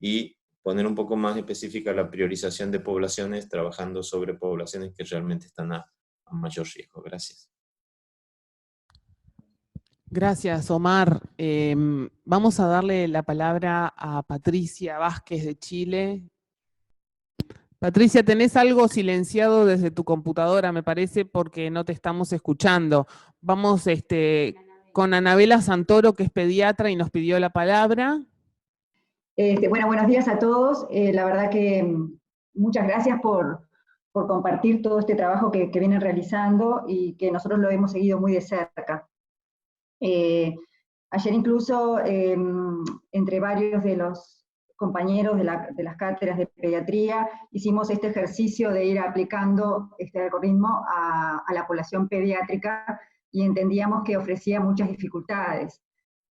y poner un poco más específica la priorización de poblaciones, trabajando sobre poblaciones que realmente están a mayor riesgo. Gracias. Gracias, Omar. Vamos a darle la palabra a Patricia Vázquez de Chile. Patricia, tenés algo silenciado desde tu computadora, me parece, porque no te estamos escuchando. Vamos con Anabela Santoro, que es pediatra y nos pidió la palabra. Bueno, buenos días a todos. La verdad que muchas gracias por compartir todo este trabajo que vienen realizando y que nosotros lo hemos seguido muy de cerca. Ayer incluso, entre varios de los compañeros de las cátedras de pediatría, hicimos este ejercicio de ir aplicando este algoritmo a la población pediátrica y entendíamos que ofrecía muchas dificultades.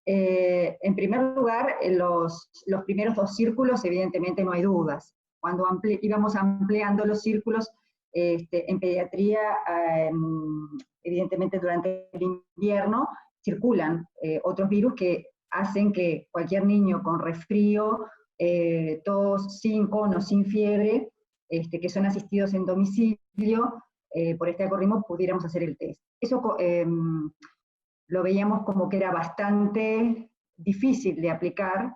En primer lugar, los primeros 2 círculos, evidentemente no hay dudas. Cuando íbamos ampliando los círculos, en pediatría, evidentemente durante el invierno, circulan otros virus que hacen que cualquier niño con resfrío, tos sin con o sin fiebre, que son asistidos en domicilio, por este algoritmo pudiéramos hacer el test. Eso lo veíamos como que era bastante difícil de aplicar,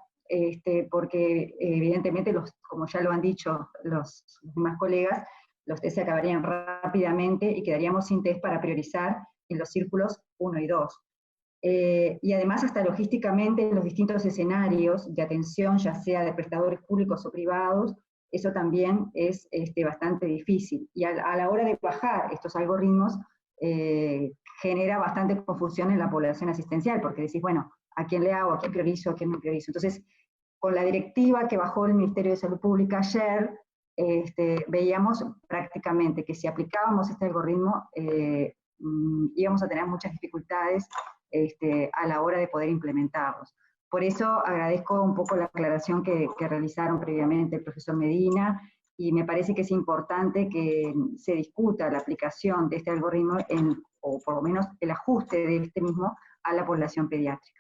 porque evidentemente, como ya lo han dicho los demás colegas, los test se acabarían rápidamente y quedaríamos sin test para priorizar en los círculos 1 y 2. Y además, hasta logísticamente, en los distintos escenarios de atención, ya sea de prestadores públicos o privados, eso también es bastante difícil. Y a la hora de bajar estos algoritmos, genera bastante confusión en la población asistencial, porque decís, bueno, ¿a quién le hago? ¿A quién priorizo? ¿A quién no priorizo? Entonces, con la directiva que bajó el Ministerio de Salud Pública ayer, veíamos prácticamente que si aplicábamos este algoritmo, íbamos a tener muchas dificultades a la hora de poder implementarlos. Por eso agradezco un poco la aclaración que realizaron previamente el profesor Medina, y me parece que es importante que se discuta la aplicación de este algoritmo, o por lo menos el ajuste de este mismo a la población pediátrica.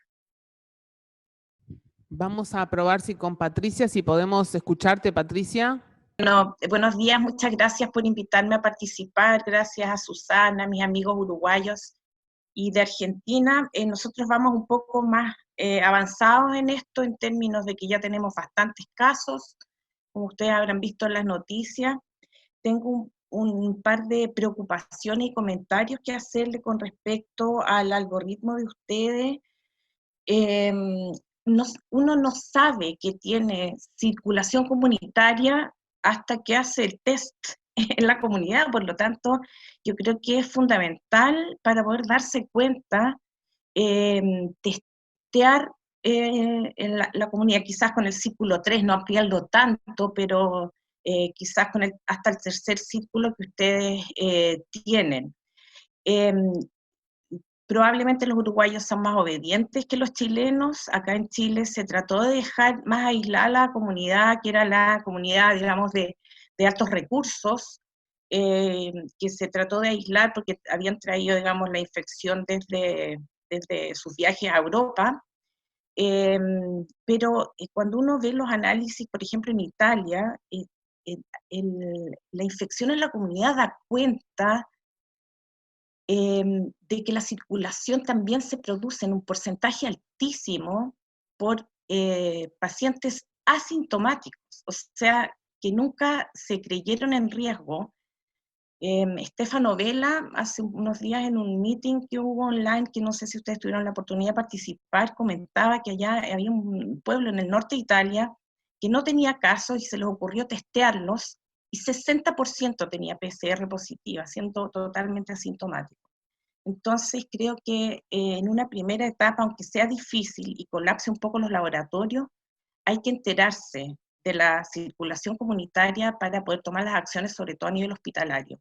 Vamos a probar con Patricia, si podemos escucharte, Patricia. Bueno, buenos días, muchas gracias por invitarme a participar, gracias a Susana, a mis amigos uruguayos y de Argentina. Nosotros vamos un poco más avanzados en esto, en términos de que ya tenemos bastantes casos, como ustedes habrán visto en las noticias. Tengo un par de preocupaciones y comentarios que hacerle con respecto al algoritmo de ustedes. Uno no sabe que tiene circulación comunitaria hasta que hace el test en la comunidad, por lo tanto, yo creo que es fundamental para poder darse cuenta, testear en la comunidad, quizás con el círculo 3, no ampliarlo tanto, pero quizás hasta el tercer círculo que ustedes tienen. Probablemente los uruguayos son más obedientes que los chilenos. Acá en Chile se trató de dejar más aislada la comunidad, que era la comunidad, digamos, de altos recursos, que se trató de aislar porque habían traído, digamos, la infección desde sus viajes a Europa. Pero cuando uno ve los análisis, por ejemplo, en Italia, la infección en la comunidad da cuenta de que la circulación también se produce en un porcentaje altísimo por pacientes asintomáticos, o sea, que nunca se creyeron en riesgo. Stefano Vela, hace unos días en un meeting que hubo online, que no sé si ustedes tuvieron la oportunidad de participar, comentaba que allá había un pueblo en el norte de Italia que no tenía casos y se les ocurrió testearlos, y 60% tenía PCR positiva, siendo totalmente asintomático. Entonces creo que en una primera etapa, aunque sea difícil y colapse un poco los laboratorios, hay que enterarse de la circulación comunitaria para poder tomar las acciones, sobre todo a nivel hospitalario.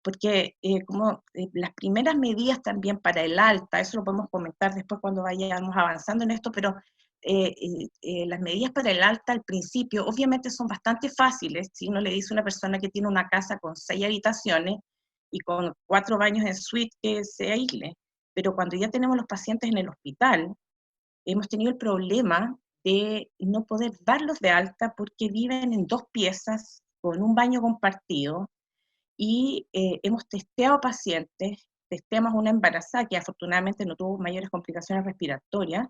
Porque las primeras medidas también para el alta, eso lo podemos comentar después cuando vayamos avanzando en esto, pero las medidas para el alta al principio obviamente son bastante fáciles. Si uno le dice a una persona que tiene una casa con 6 habitaciones y con 4 baños en suite, que se aísle. Pero cuando ya tenemos los pacientes en el hospital, hemos tenido el problema de no poder darlos de alta porque viven en 2 piezas con un baño compartido, y hemos testeado pacientes, testeamos una embarazada que afortunadamente no tuvo mayores complicaciones respiratorias,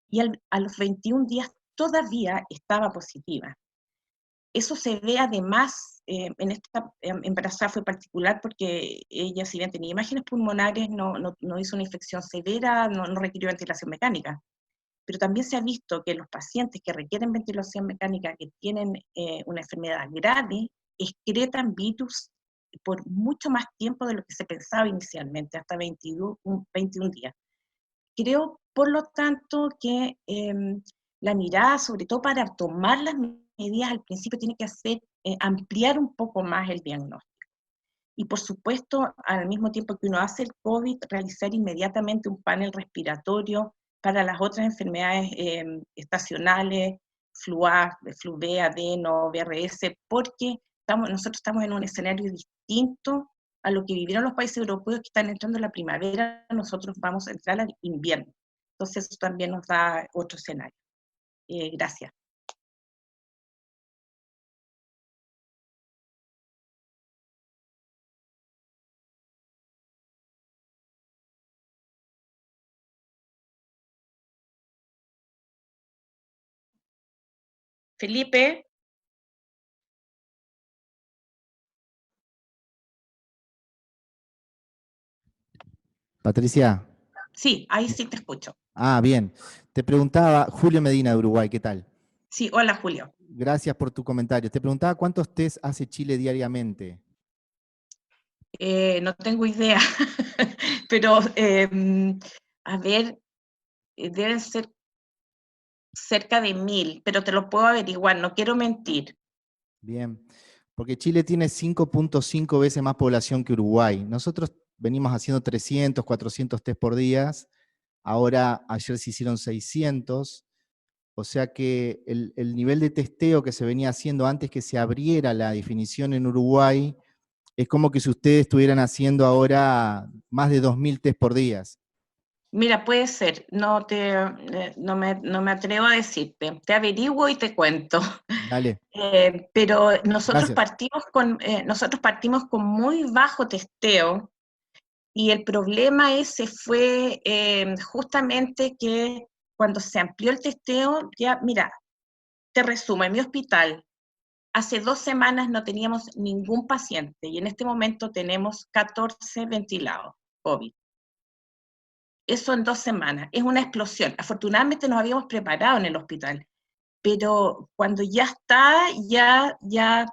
y a los 21 días todavía estaba positiva. Eso se ve además, en esta embarazada fue particular porque ella, si bien tenía imágenes pulmonares, no hizo una infección severa, no requirió ventilación mecánica. Pero también se ha visto que los pacientes que requieren ventilación mecánica, que tienen una enfermedad grave, excretan virus por mucho más tiempo de lo que se pensaba inicialmente, hasta 21 días. Creo, por lo tanto, que la mirada, sobre todo para tomar las medidas al principio, tiene que hacer ampliar un poco más el diagnóstico. Y por supuesto, al mismo tiempo que uno hace el COVID, realizar inmediatamente un panel respiratorio para las otras enfermedades estacionales, flu A, flu B, adeno, VRS, porque nosotros estamos en un escenario distinto a lo que vivieron los países europeos que están entrando en la primavera. Nosotros vamos a entrar al invierno. Entonces eso también nos da otro escenario. Gracias. Felipe. Patricia. Sí, ahí sí te escucho. Ah, bien. Te preguntaba, Julio Medina de Uruguay, ¿qué tal? Sí, hola Julio. Gracias por tu comentario. Te preguntaba cuántos test hace Chile diariamente. No tengo idea, pero a ver, deben ser cerca de 1000, pero te lo puedo averiguar, no quiero mentir. Bien, porque Chile tiene 5.5 veces más población que Uruguay. Nosotros venimos haciendo 300, 400 test por día. Ahora, ayer se hicieron 600. O sea que el nivel de testeo que se venía haciendo antes que se abriera la definición en Uruguay, es como que si ustedes estuvieran haciendo ahora más de 2000 test por día. Mira, puede ser, no me atrevo a decirte, te averiguo y te cuento. Dale. Pero nosotros Gracias. nosotros partimos con muy bajo testeo, y el problema ese fue justamente que cuando se amplió el testeo, ya, mira, te resumo, en mi hospital, hace 2 semanas no teníamos ningún paciente, y en este momento tenemos 14 ventilados COVID. Eso en 2 semanas, es una explosión. Afortunadamente nos habíamos preparado en el hospital, pero cuando ya está, ya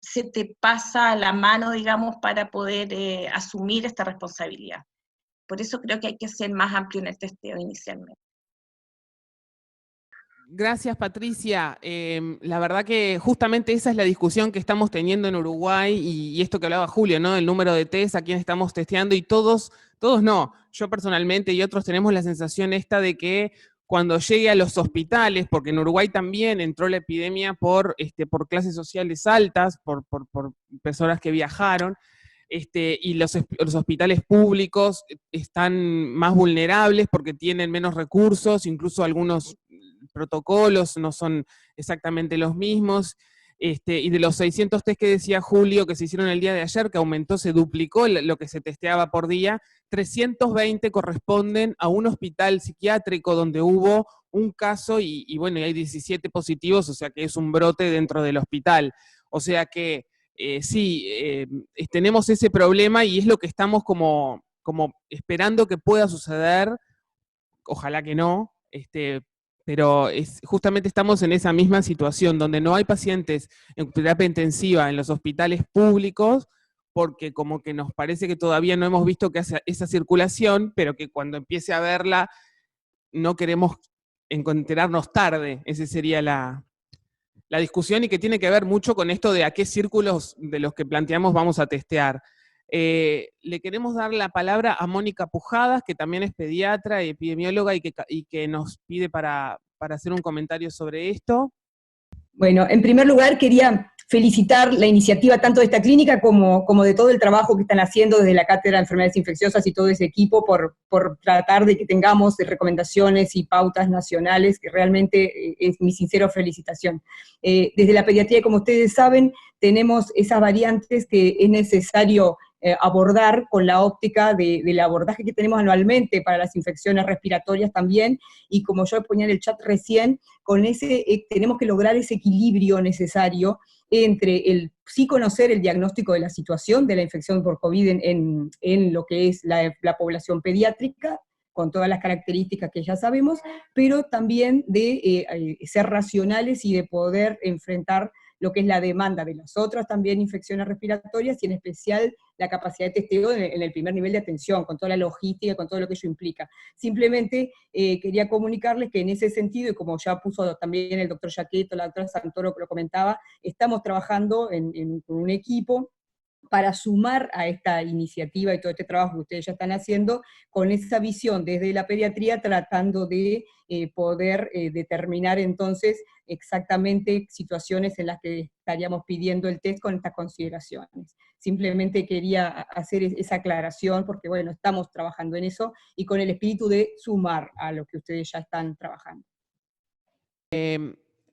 se te pasa la mano, digamos, para poder asumir esta responsabilidad. Por eso creo que hay que ser más amplio en el testeo inicialmente. Gracias, Patricia. La verdad que justamente esa es la discusión que estamos teniendo en Uruguay, y esto que hablaba Julio, ¿no? El número de test, a quién estamos testeando, y todos no. Yo personalmente y otros tenemos la sensación esta de que cuando llegue a los hospitales, porque en Uruguay también entró la epidemia por clases sociales altas, por personas que viajaron, y los hospitales públicos están más vulnerables porque tienen menos recursos, incluso algunos protocolos no son exactamente los mismos. Y de los 600 test que decía Julio que se hicieron el día de ayer, que aumentó, se duplicó lo que se testeaba por día, 320 corresponden a un hospital psiquiátrico donde hubo un caso y bueno, y hay 17 positivos, o sea que es un brote dentro del hospital. O sea que sí, tenemos ese problema y es lo que estamos como esperando que pueda suceder, ojalá que no, pero justamente estamos en esa misma situación, donde no hay pacientes en terapia intensiva en los hospitales públicos, porque como que nos parece que todavía no hemos visto que hace esa circulación, pero que cuando empiece a verla, no queremos encontrarnos tarde. Esa sería la discusión, y que tiene que ver mucho con esto de a qué círculos de los que planteamos vamos a testear. Le queremos dar la palabra a Mónica Pujadas, que también es pediatra y epidemióloga y que nos pide para hacer un comentario sobre esto. Bueno, en primer lugar quería felicitar la iniciativa tanto de esta clínica como de todo el trabajo que están haciendo desde la Cátedra de Enfermedades Infecciosas y todo ese equipo por tratar de que tengamos recomendaciones y pautas nacionales, que realmente es mi sincera felicitación. Desde la pediatría, como ustedes saben, tenemos esas variantes que es necesario abordar con la óptica del abordaje que tenemos anualmente para las infecciones respiratorias también, y como yo ponía en el chat recién, con tenemos que lograr ese equilibrio necesario entre el sí conocer el diagnóstico de la situación de la infección por COVID en lo que es la población pediátrica, con todas las características que ya sabemos, pero también de ser racionales y de poder enfrentar lo que es la demanda de las otras también infecciones respiratorias, y en especial la capacidad de testeo en el primer nivel de atención, con toda la logística, con todo lo que ello implica. Simplemente quería comunicarles que en ese sentido, y como ya puso también el doctor Yaqueto, la doctora Santoro que lo comentaba, estamos trabajando con un equipo para sumar a esta iniciativa y todo este trabajo que ustedes ya están haciendo, con esa visión desde la pediatría, tratando de poder determinar entonces exactamente situaciones en las que estaríamos pidiendo el test con estas consideraciones. Simplemente quería hacer esa aclaración, porque bueno, estamos trabajando en eso, y con el espíritu de sumar a lo que ustedes ya están trabajando.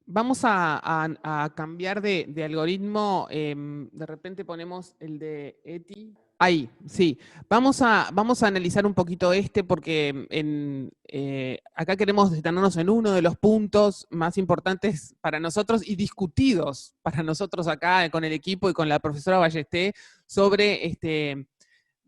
Vamos a cambiar de algoritmo. De repente ponemos el de Eti. Ahí, sí. Vamos a analizar un poquito porque acá queremos detenernos en uno de los puntos más importantes para nosotros y discutidos para nosotros acá con el equipo y con la profesora Ballesté sobre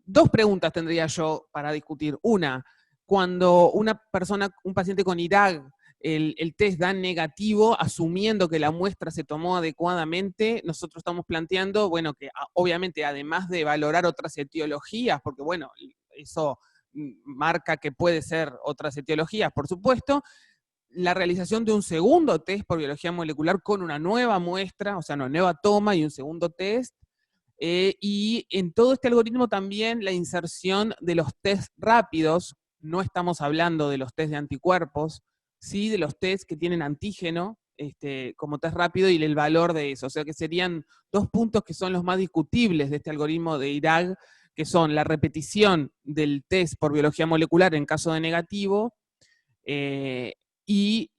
dos preguntas tendría yo para discutir. Una, cuando un paciente con IRAG, el test da negativo, asumiendo que la muestra se tomó adecuadamente, nosotros estamos planteando, bueno, que obviamente además de valorar otras etiologías, porque bueno, eso marca que puede ser otras etiologías, por supuesto, la realización de un segundo test por biología molecular con una nueva muestra, o sea, una nueva toma y un segundo test, y en todo este algoritmo también la inserción de los test rápidos. No estamos hablando de los test de anticuerpos, sí de los test que tienen antígeno como test rápido y el valor de eso. O sea que serían dos puntos que son los más discutibles de este algoritmo de IRAG, que son la repetición del test por biología molecular en caso de negativo, y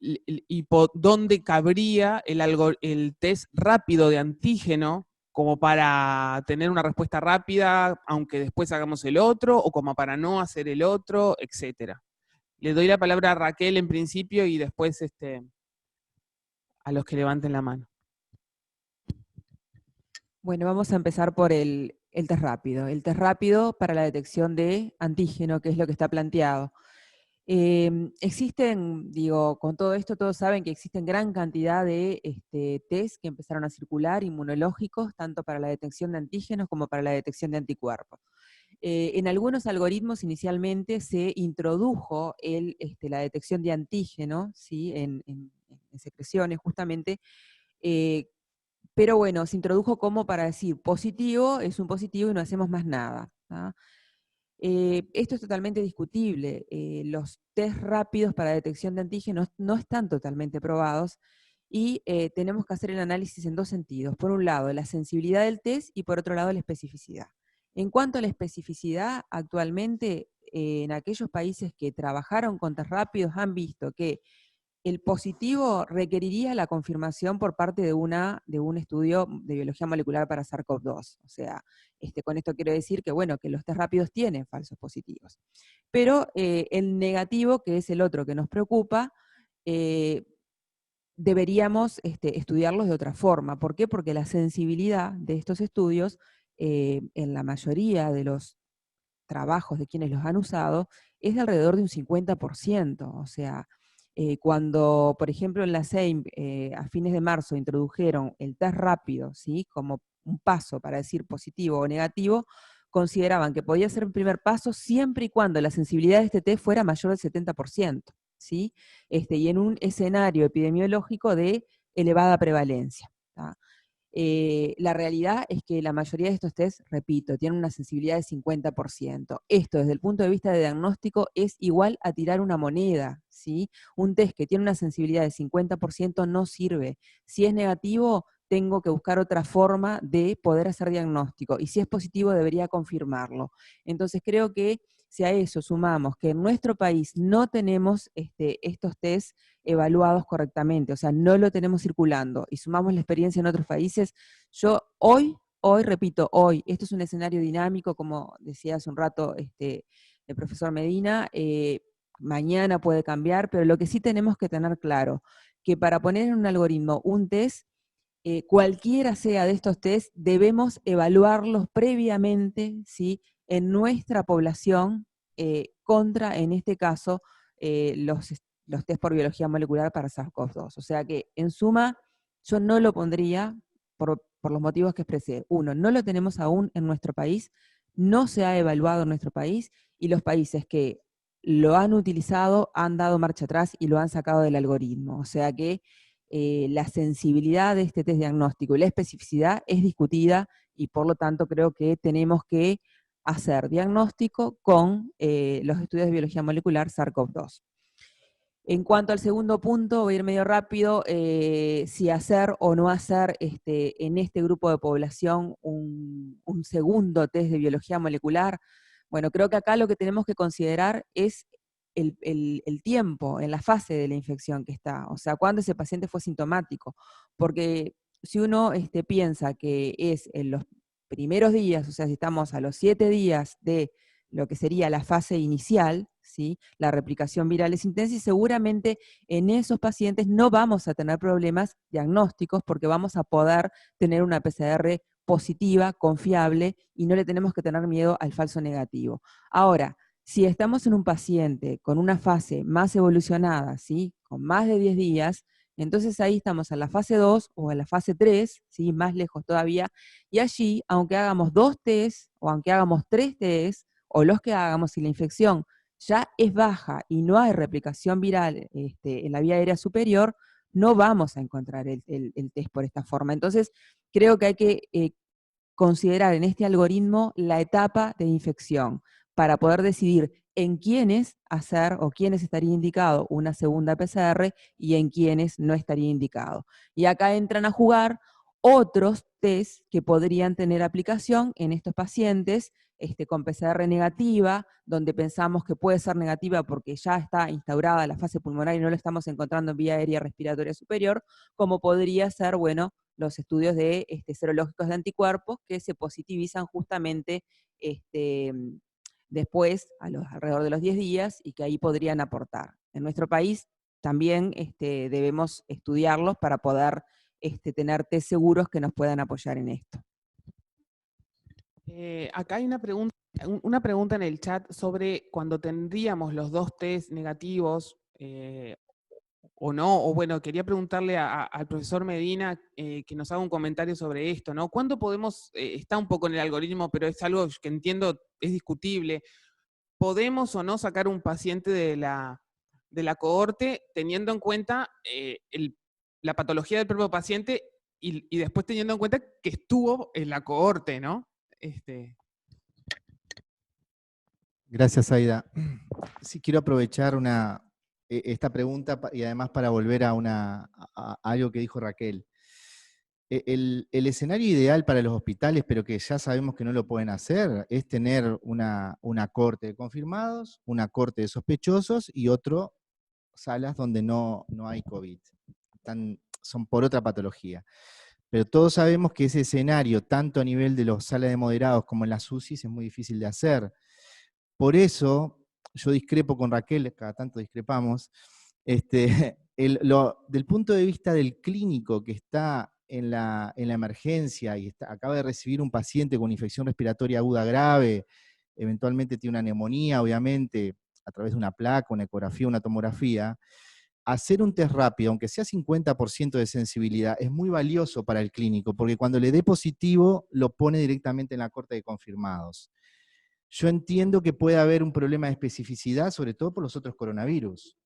dónde cabría el test rápido de antígeno, como para tener una respuesta rápida, aunque después hagamos el otro, o como para no hacer el otro, etcétera. Le doy la palabra a Raquel en principio y después a los que levanten la mano. Bueno, vamos a empezar por el test rápido. El test rápido para la detección de antígeno, que es lo que está planteado. Existen, con todo esto todos saben que existen gran cantidad de test que empezaron a circular, inmunológicos, tanto para la detección de antígenos como para la detección de anticuerpos. En algunos algoritmos inicialmente se introdujo la detección de antígeno, ¿sí? en secreciones justamente, pero bueno, se introdujo como para decir positivo, es un positivo y no hacemos más nada, ¿tá? Esto es totalmente discutible. Los test rápidos para detección de antígenos no están totalmente probados y tenemos que hacer el análisis en dos sentidos. Por un lado, la sensibilidad del test y por otro lado, la especificidad. En cuanto a la especificidad, actualmente en aquellos países que trabajaron con test rápidos han visto que el positivo requeriría la confirmación por parte de un estudio de biología molecular para SARS-CoV-2. O sea, con esto quiero decir que, bueno, que los test rápidos tienen falsos positivos. Pero el negativo, que es el otro que nos preocupa, deberíamos estudiarlos de otra forma. ¿Por qué? Porque la sensibilidad de estos estudios, en la mayoría de los trabajos de quienes los han usado, es de alrededor de un 50%. O sea, cuando, por ejemplo, en la SEIM a fines de marzo introdujeron el test rápido, ¿sí?, como un paso para decir positivo o negativo, consideraban que podía ser un primer paso siempre y cuando la sensibilidad de este test fuera mayor del 70%, ¿sí? Y en un escenario epidemiológico de elevada prevalencia, ¿tá? La realidad es que la mayoría de estos test, repito, tienen una sensibilidad de 50%. Esto, desde el punto de vista de diagnóstico, es igual a tirar una moneda, ¿sí? Un test que tiene una sensibilidad de 50% no sirve. Si es negativo, tengo que buscar otra forma de poder hacer diagnóstico. Y si es positivo, debería confirmarlo. Entonces creo que si a eso sumamos que en nuestro país no tenemos estos test evaluados correctamente, o sea, no lo tenemos circulando, y sumamos la experiencia en otros países, yo hoy, repito, hoy, esto es un escenario dinámico, como decía hace un rato el profesor Medina, mañana puede cambiar, pero lo que sí tenemos que tener claro, que para poner en un algoritmo un test, cualquiera sea de estos test, debemos evaluarlos previamente, ¿sí?, en nuestra población contra, en este caso, los test por biología molecular para SARS-CoV-2. O sea que, en suma, yo no lo pondría por los motivos que expresé. Uno, no lo tenemos aún en nuestro país, no se ha evaluado en nuestro país, y los países que lo han utilizado han dado marcha atrás y lo han sacado del algoritmo. O sea que la sensibilidad de este test diagnóstico y la especificidad es discutida, y por lo tanto creo que tenemos que hacer diagnóstico con los estudios de biología molecular SARS-CoV-2. En cuanto al segundo punto, voy a ir medio rápido, si hacer o no hacer en este grupo de población un segundo test de biología molecular. Bueno, creo que acá lo que tenemos que considerar es el tiempo en la fase de la infección que está, o sea, cuando ese paciente fue sintomático, porque si uno piensa que es en los primeros días, o sea, si estamos a los 7 días de lo que sería la fase inicial, ¿sí?, la replicación viral es intensa, y seguramente en esos pacientes no vamos a tener problemas diagnósticos porque vamos a poder tener una PCR positiva, confiable, y no le tenemos que tener miedo al falso negativo. Ahora, si estamos en un paciente con una fase más evolucionada, ¿sí?, con más de 10 días, entonces ahí estamos en la fase 2 o en la fase 3, ¿sí?, más lejos todavía, y allí, aunque hagamos 2 test o aunque hagamos 3 test, o los que hagamos, si la infección ya es baja y no hay replicación viral en la vía aérea superior, no vamos a encontrar el test por esta forma. Entonces, creo que hay que considerar en este algoritmo la etapa de infección para poder decidir en quiénes hacer o quiénes estaría indicado una segunda PCR y en quiénes no estaría indicado. Y acá entran a jugar otros test que podrían tener aplicación en estos pacientes con PCR negativa, donde pensamos que puede ser negativa porque ya está instaurada la fase pulmonar y no lo estamos encontrando en vía aérea respiratoria superior, como podría ser, bueno, los estudios de serológicos de anticuerpos que se positivizan justamente después, alrededor de los 10 días, y que ahí podrían aportar. En nuestro país también debemos estudiarlos para poder tener test seguros que nos puedan apoyar en esto. Acá hay una pregunta en el chat sobre cuando tendríamos los 2 test negativos, o no, o bueno, quería preguntarle al profesor Medina que nos haga un comentario sobre esto, ¿no? ¿Cuándo podemos, está un poco en el algoritmo, pero es algo que entiendo es discutible, podemos o no sacar un paciente de la cohorte teniendo en cuenta la patología del propio paciente y después teniendo en cuenta que estuvo en la cohorte, ¿no? Gracias, Aida. Sí, quiero aprovechar esta pregunta y además para volver a algo que dijo Raquel. el escenario ideal para los hospitales, pero que ya sabemos que no lo pueden hacer, es tener una corte de confirmados, una corte de sospechosos y otro salas donde no hay COVID. Son por otra patología. Pero todos sabemos que ese escenario, tanto a nivel de los salas de moderados como en las UCIs, es muy difícil de hacer. Por eso, yo discrepo con Raquel, cada tanto discrepamos, del punto de vista del clínico que está en la emergencia y acaba de recibir un paciente con infección respiratoria aguda grave, eventualmente tiene una neumonía, obviamente, a través de una placa, una ecografía, una tomografía, hacer un test rápido, aunque sea 50% de sensibilidad, es muy valioso para el clínico, porque cuando le dé positivo, lo pone directamente en la corte de confirmados. Yo entiendo que puede haber un problema de especificidad, sobre todo por los otros coronavirus.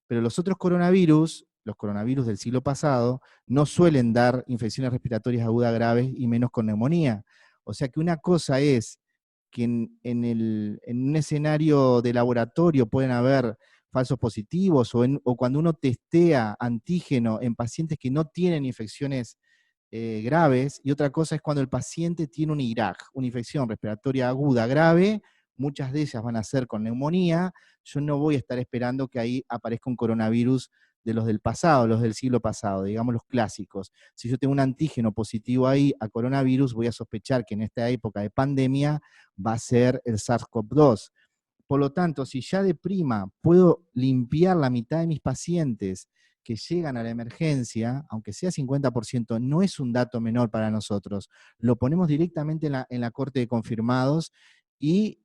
Pero los otros coronavirus, los coronavirus del siglo pasado, no suelen dar infecciones respiratorias agudas graves y menos con neumonía. O sea que una cosa es que en un escenario de laboratorio pueden haber falsos positivos o cuando uno testea antígeno en pacientes que no tienen infecciones graves, y otra cosa es cuando el paciente tiene un IRAG, una infección respiratoria aguda grave, muchas de ellas van a ser con neumonía. Yo no voy a estar esperando que ahí aparezca un coronavirus de los del pasado, los del siglo pasado, digamos los clásicos. Si yo tengo un antígeno positivo ahí a coronavirus, voy a sospechar que en esta época de pandemia va a ser el SARS-CoV-2. Por lo tanto, si ya de prima puedo limpiar la mitad de mis pacientes que llegan a la emergencia, aunque sea 50%, no es un dato menor para nosotros. Lo ponemos directamente en la corte de confirmados y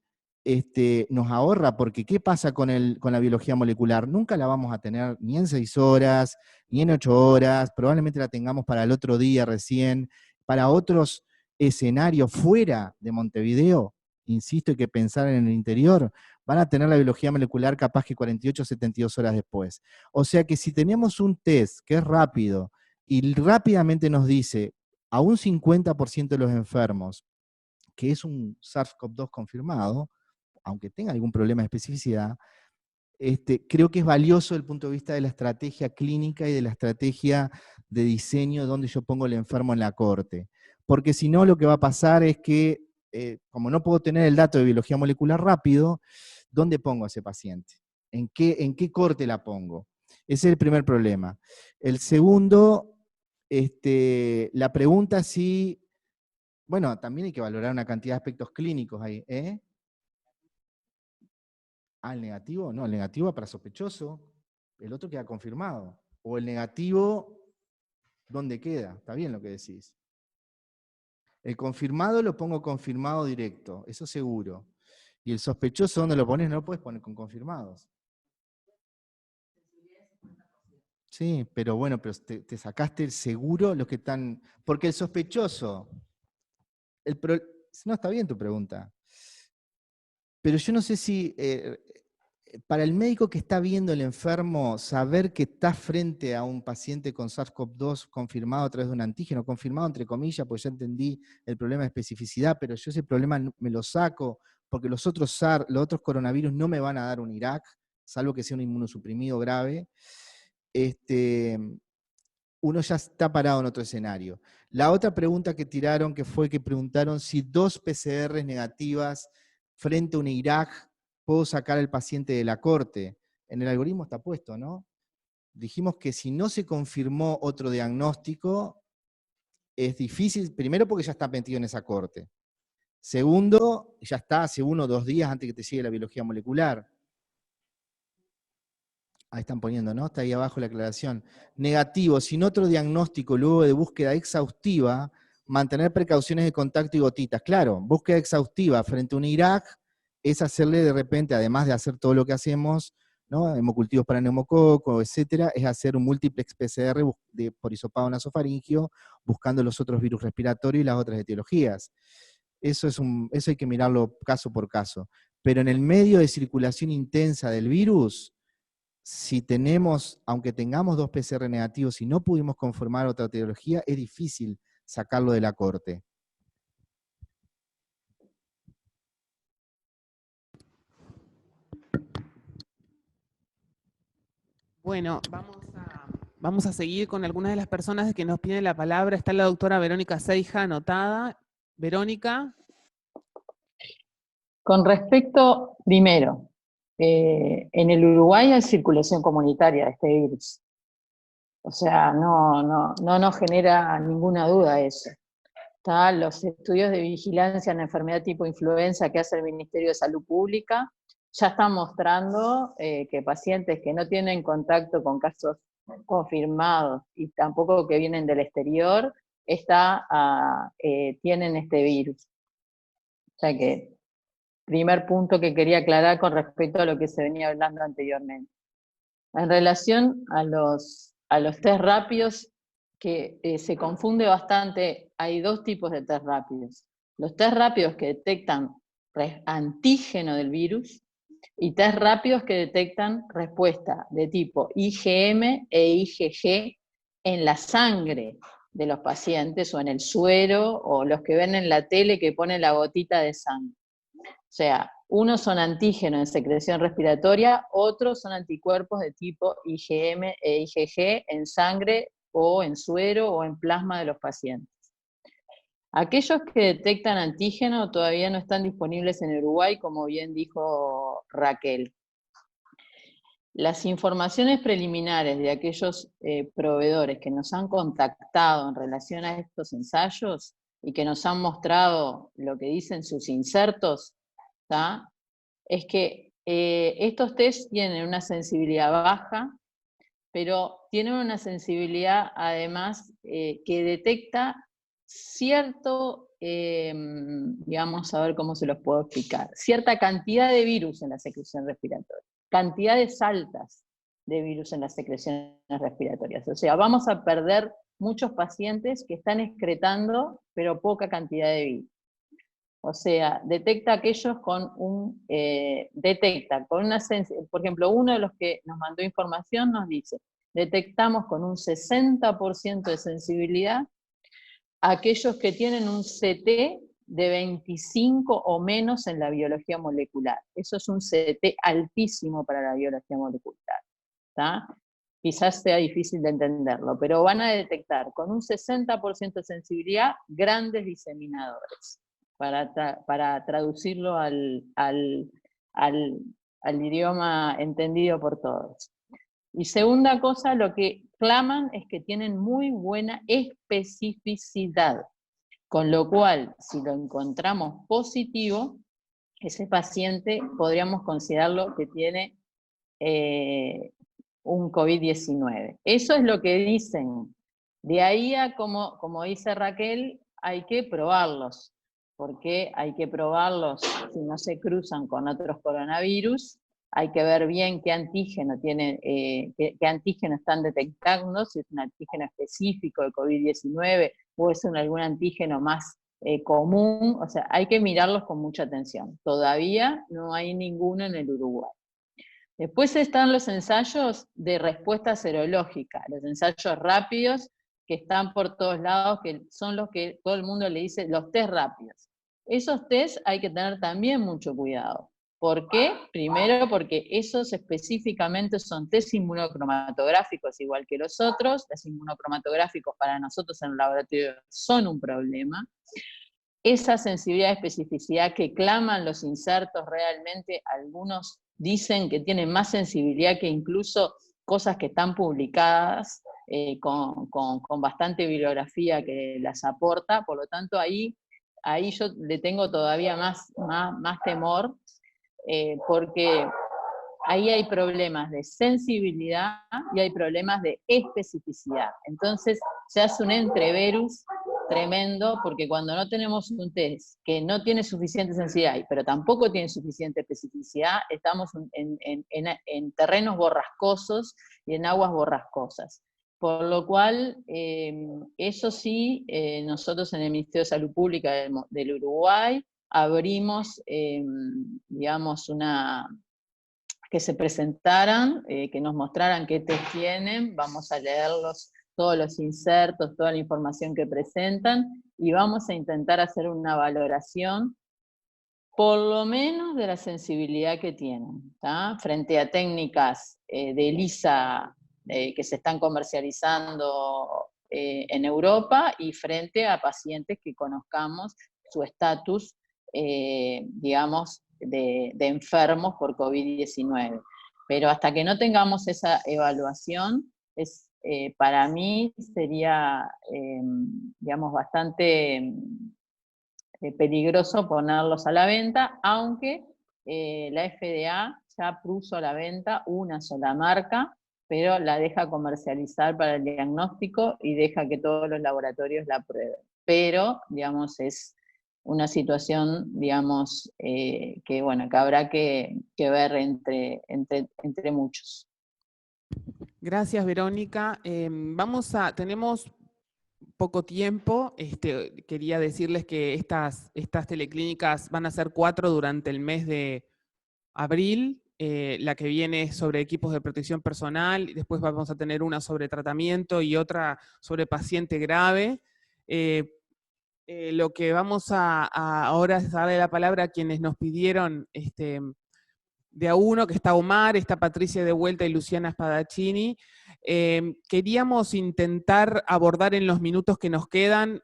nos ahorra, porque ¿qué pasa con la biología molecular? Nunca la vamos a tener ni en 6 horas, ni en 8 horas, probablemente la tengamos para el otro día recién, para otros escenarios fuera de Montevideo, insisto, hay que pensar en el interior, van a tener la biología molecular capaz que 48 o 72 horas después. O sea que si tenemos un test que es rápido y rápidamente nos dice a un 50% de los enfermos que es un SARS-CoV-2 confirmado, aunque tenga algún problema de especificidad, creo que es valioso desde el punto de vista de la estrategia clínica y de la estrategia de diseño donde yo pongo al enfermo en la corte. Porque si no, lo que va a pasar es que, como no puedo tener el dato de biología molecular rápido, ¿dónde pongo a ese paciente? ¿En qué corte la pongo? Ese es el primer problema. El segundo, la pregunta si, bueno, también hay que valorar una cantidad de aspectos clínicos ahí, ¿eh? ¿El negativo? No, el negativo va para sospechoso, el otro queda confirmado. O el negativo, ¿dónde queda? Está bien lo que decís. El confirmado lo pongo confirmado directo, eso seguro. Y el sospechoso, ¿dónde lo pones? No lo puedes poner con confirmados. Sí, pero bueno, pero te sacaste el seguro, los que están... Porque el sospechoso... No, está bien tu pregunta. Pero yo no sé si... para el médico que está viendo el enfermo, saber que está frente a un paciente con SARS-CoV-2 confirmado a través de un antígeno, confirmado entre comillas, pues ya entendí el problema de especificidad, pero yo ese problema me lo saco, porque los otros coronavirus no me van a dar un IRAC, salvo que sea un inmunosuprimido grave, uno ya está parado en otro escenario. La otra pregunta que tiraron, que fue que preguntaron si 2 PCRs negativas frente a un IRAC puedo sacar al paciente de la corte. En el algoritmo está puesto, ¿no? Dijimos que si no se confirmó otro diagnóstico, es difícil, primero porque ya está metido en esa corte. Segundo, ya está hace 1 o 2 días antes que te llegue la biología molecular. Ahí están poniendo, ¿no? Está ahí abajo la aclaración. Negativo, sin otro diagnóstico luego de búsqueda exhaustiva, mantener precauciones de contacto y gotitas. Claro, búsqueda exhaustiva frente a un IRAC es hacerle de repente, además de hacer todo lo que hacemos, ¿no? Hemocultivos para neumococo, etcétera, es hacer un múltiplex PCR por hisopado nasofaringio, buscando los otros virus respiratorios y las otras etiologías. Eso hay que mirarlo caso por caso. Pero en el medio de circulación intensa del virus, si tenemos, aunque tengamos 2 PCR negativos y no pudimos conformar otra etiología, es difícil sacarlo de la corte. Bueno, Vamos a seguir con algunas de las personas que nos piden la palabra. Está la doctora Verónica Seija anotada. Verónica. Con respecto, primero, en el Uruguay hay circulación comunitaria de este virus. O sea, no nos genera ninguna duda eso. Los estudios de vigilancia en enfermedad tipo influenza que hace el Ministerio de Salud Pública ya están mostrando que pacientes que no tienen contacto con casos confirmados y tampoco que vienen del exterior, tienen este virus. O sea que, primer punto que quería aclarar con respecto a lo que se venía hablando anteriormente. En relación a los test rápidos, que se confunde bastante, hay dos tipos de test rápidos. Los test rápidos que detectan antígeno del virus y test rápidos que detectan respuesta de tipo IgM e IgG en la sangre de los pacientes o en el suero, o los que ven en la tele que ponen la gotita de sangre. O sea, unos son antígenos de secreción respiratoria, otros son anticuerpos de tipo IgM e IgG en sangre o en suero o en plasma de los pacientes. Aquellos que detectan antígeno todavía no están disponibles en Uruguay, como bien dijo Raquel. Las informaciones preliminares de aquellos proveedores que nos han contactado en relación a estos ensayos y que nos han mostrado lo que dicen sus insertos, es que estos test tienen una sensibilidad baja, pero tienen una sensibilidad además que detecta cierto, digamos, a ver cómo se los puedo explicar, cierta cantidad de virus en la secreción respiratoria, cantidades altas de virus en las secreciones respiratorias. O sea, vamos a perder muchos pacientes que están excretando, pero poca cantidad de virus. O sea, detecta aquellos con por ejemplo, uno de los que nos mandó información nos dice, detectamos con un 60% de sensibilidad aquellos que tienen un CT de 25 o menos en la biología molecular. Eso es un CT altísimo para la biología molecular. Quizás sea difícil de entenderlo, pero van a detectar con un 60% de sensibilidad grandes diseminadores. Para traducirlo al idioma entendido por todos. Y segunda cosa, lo que claman es que tienen muy buena especificidad, con lo cual, si lo encontramos positivo, ese paciente podríamos considerarlo que tiene un COVID-19. Eso es lo que dicen. De ahí a, como dice Raquel, hay que probarlos. Porque hay que probarlos si no se cruzan con otros coronavirus, hay que ver bien qué antígeno tienen, qué antígeno están detectando, si es un antígeno específico de COVID-19 o es algún antígeno más común, o sea, hay que mirarlos con mucha atención. Todavía no hay ninguno en el Uruguay. Después están los ensayos de respuesta serológica, los ensayos rápidos, que están por todos lados, que son los que todo el mundo le dice los test rápidos. Esos test hay que tener también mucho cuidado. ¿Por qué? Primero porque esos específicamente son test inmunocromatográficos igual que los otros. Los inmunocromatográficos para nosotros en el laboratorio son un problema. Esa sensibilidad y especificidad que claman los insertos realmente, algunos dicen que tienen más sensibilidad que incluso cosas que están publicadas, con bastante bibliografía que las aporta, por lo tanto ahí yo le tengo todavía más temor, porque ahí hay problemas de sensibilidad y hay problemas de especificidad. Entonces se hace un entreverus tremendo, porque cuando no tenemos un test que no tiene suficiente sensibilidad, pero tampoco tiene suficiente especificidad, estamos en terrenos borrascosos y en aguas borrascosas. Por lo cual, eso sí, nosotros en el Ministerio de Salud Pública del Uruguay abrimos, digamos, que se presentaran, que nos mostraran qué test tienen, vamos a leerlos, todos los insertos, toda la información que presentan, y vamos a intentar hacer una valoración, por lo menos de la sensibilidad que tienen, frente a técnicas de ELISA que se están comercializando en Europa y frente a pacientes que conozcamos su estatus, digamos, de enfermos por COVID-19. Pero hasta que no tengamos esa evaluación, para mí sería, digamos, bastante peligroso ponerlos a la venta, aunque la FDA ya puso a la venta una sola marca, pero la deja comercializar para el diagnóstico y deja que todos los laboratorios la prueben. Pero, digamos, es una situación, digamos, que habrá que ver entre muchos. Gracias, Verónica. Tenemos poco tiempo. Quería decirles que estas teleclínicas van a ser 4 durante el mes de abril. La que viene es sobre equipos de protección personal, y después vamos a tener una sobre tratamiento y otra sobre paciente grave. Lo que vamos ahora es darle la palabra a quienes nos pidieron de a uno, que está Omar, está Patricia de vuelta y Luciana Spadaccini. Queríamos intentar abordar en los minutos que nos quedan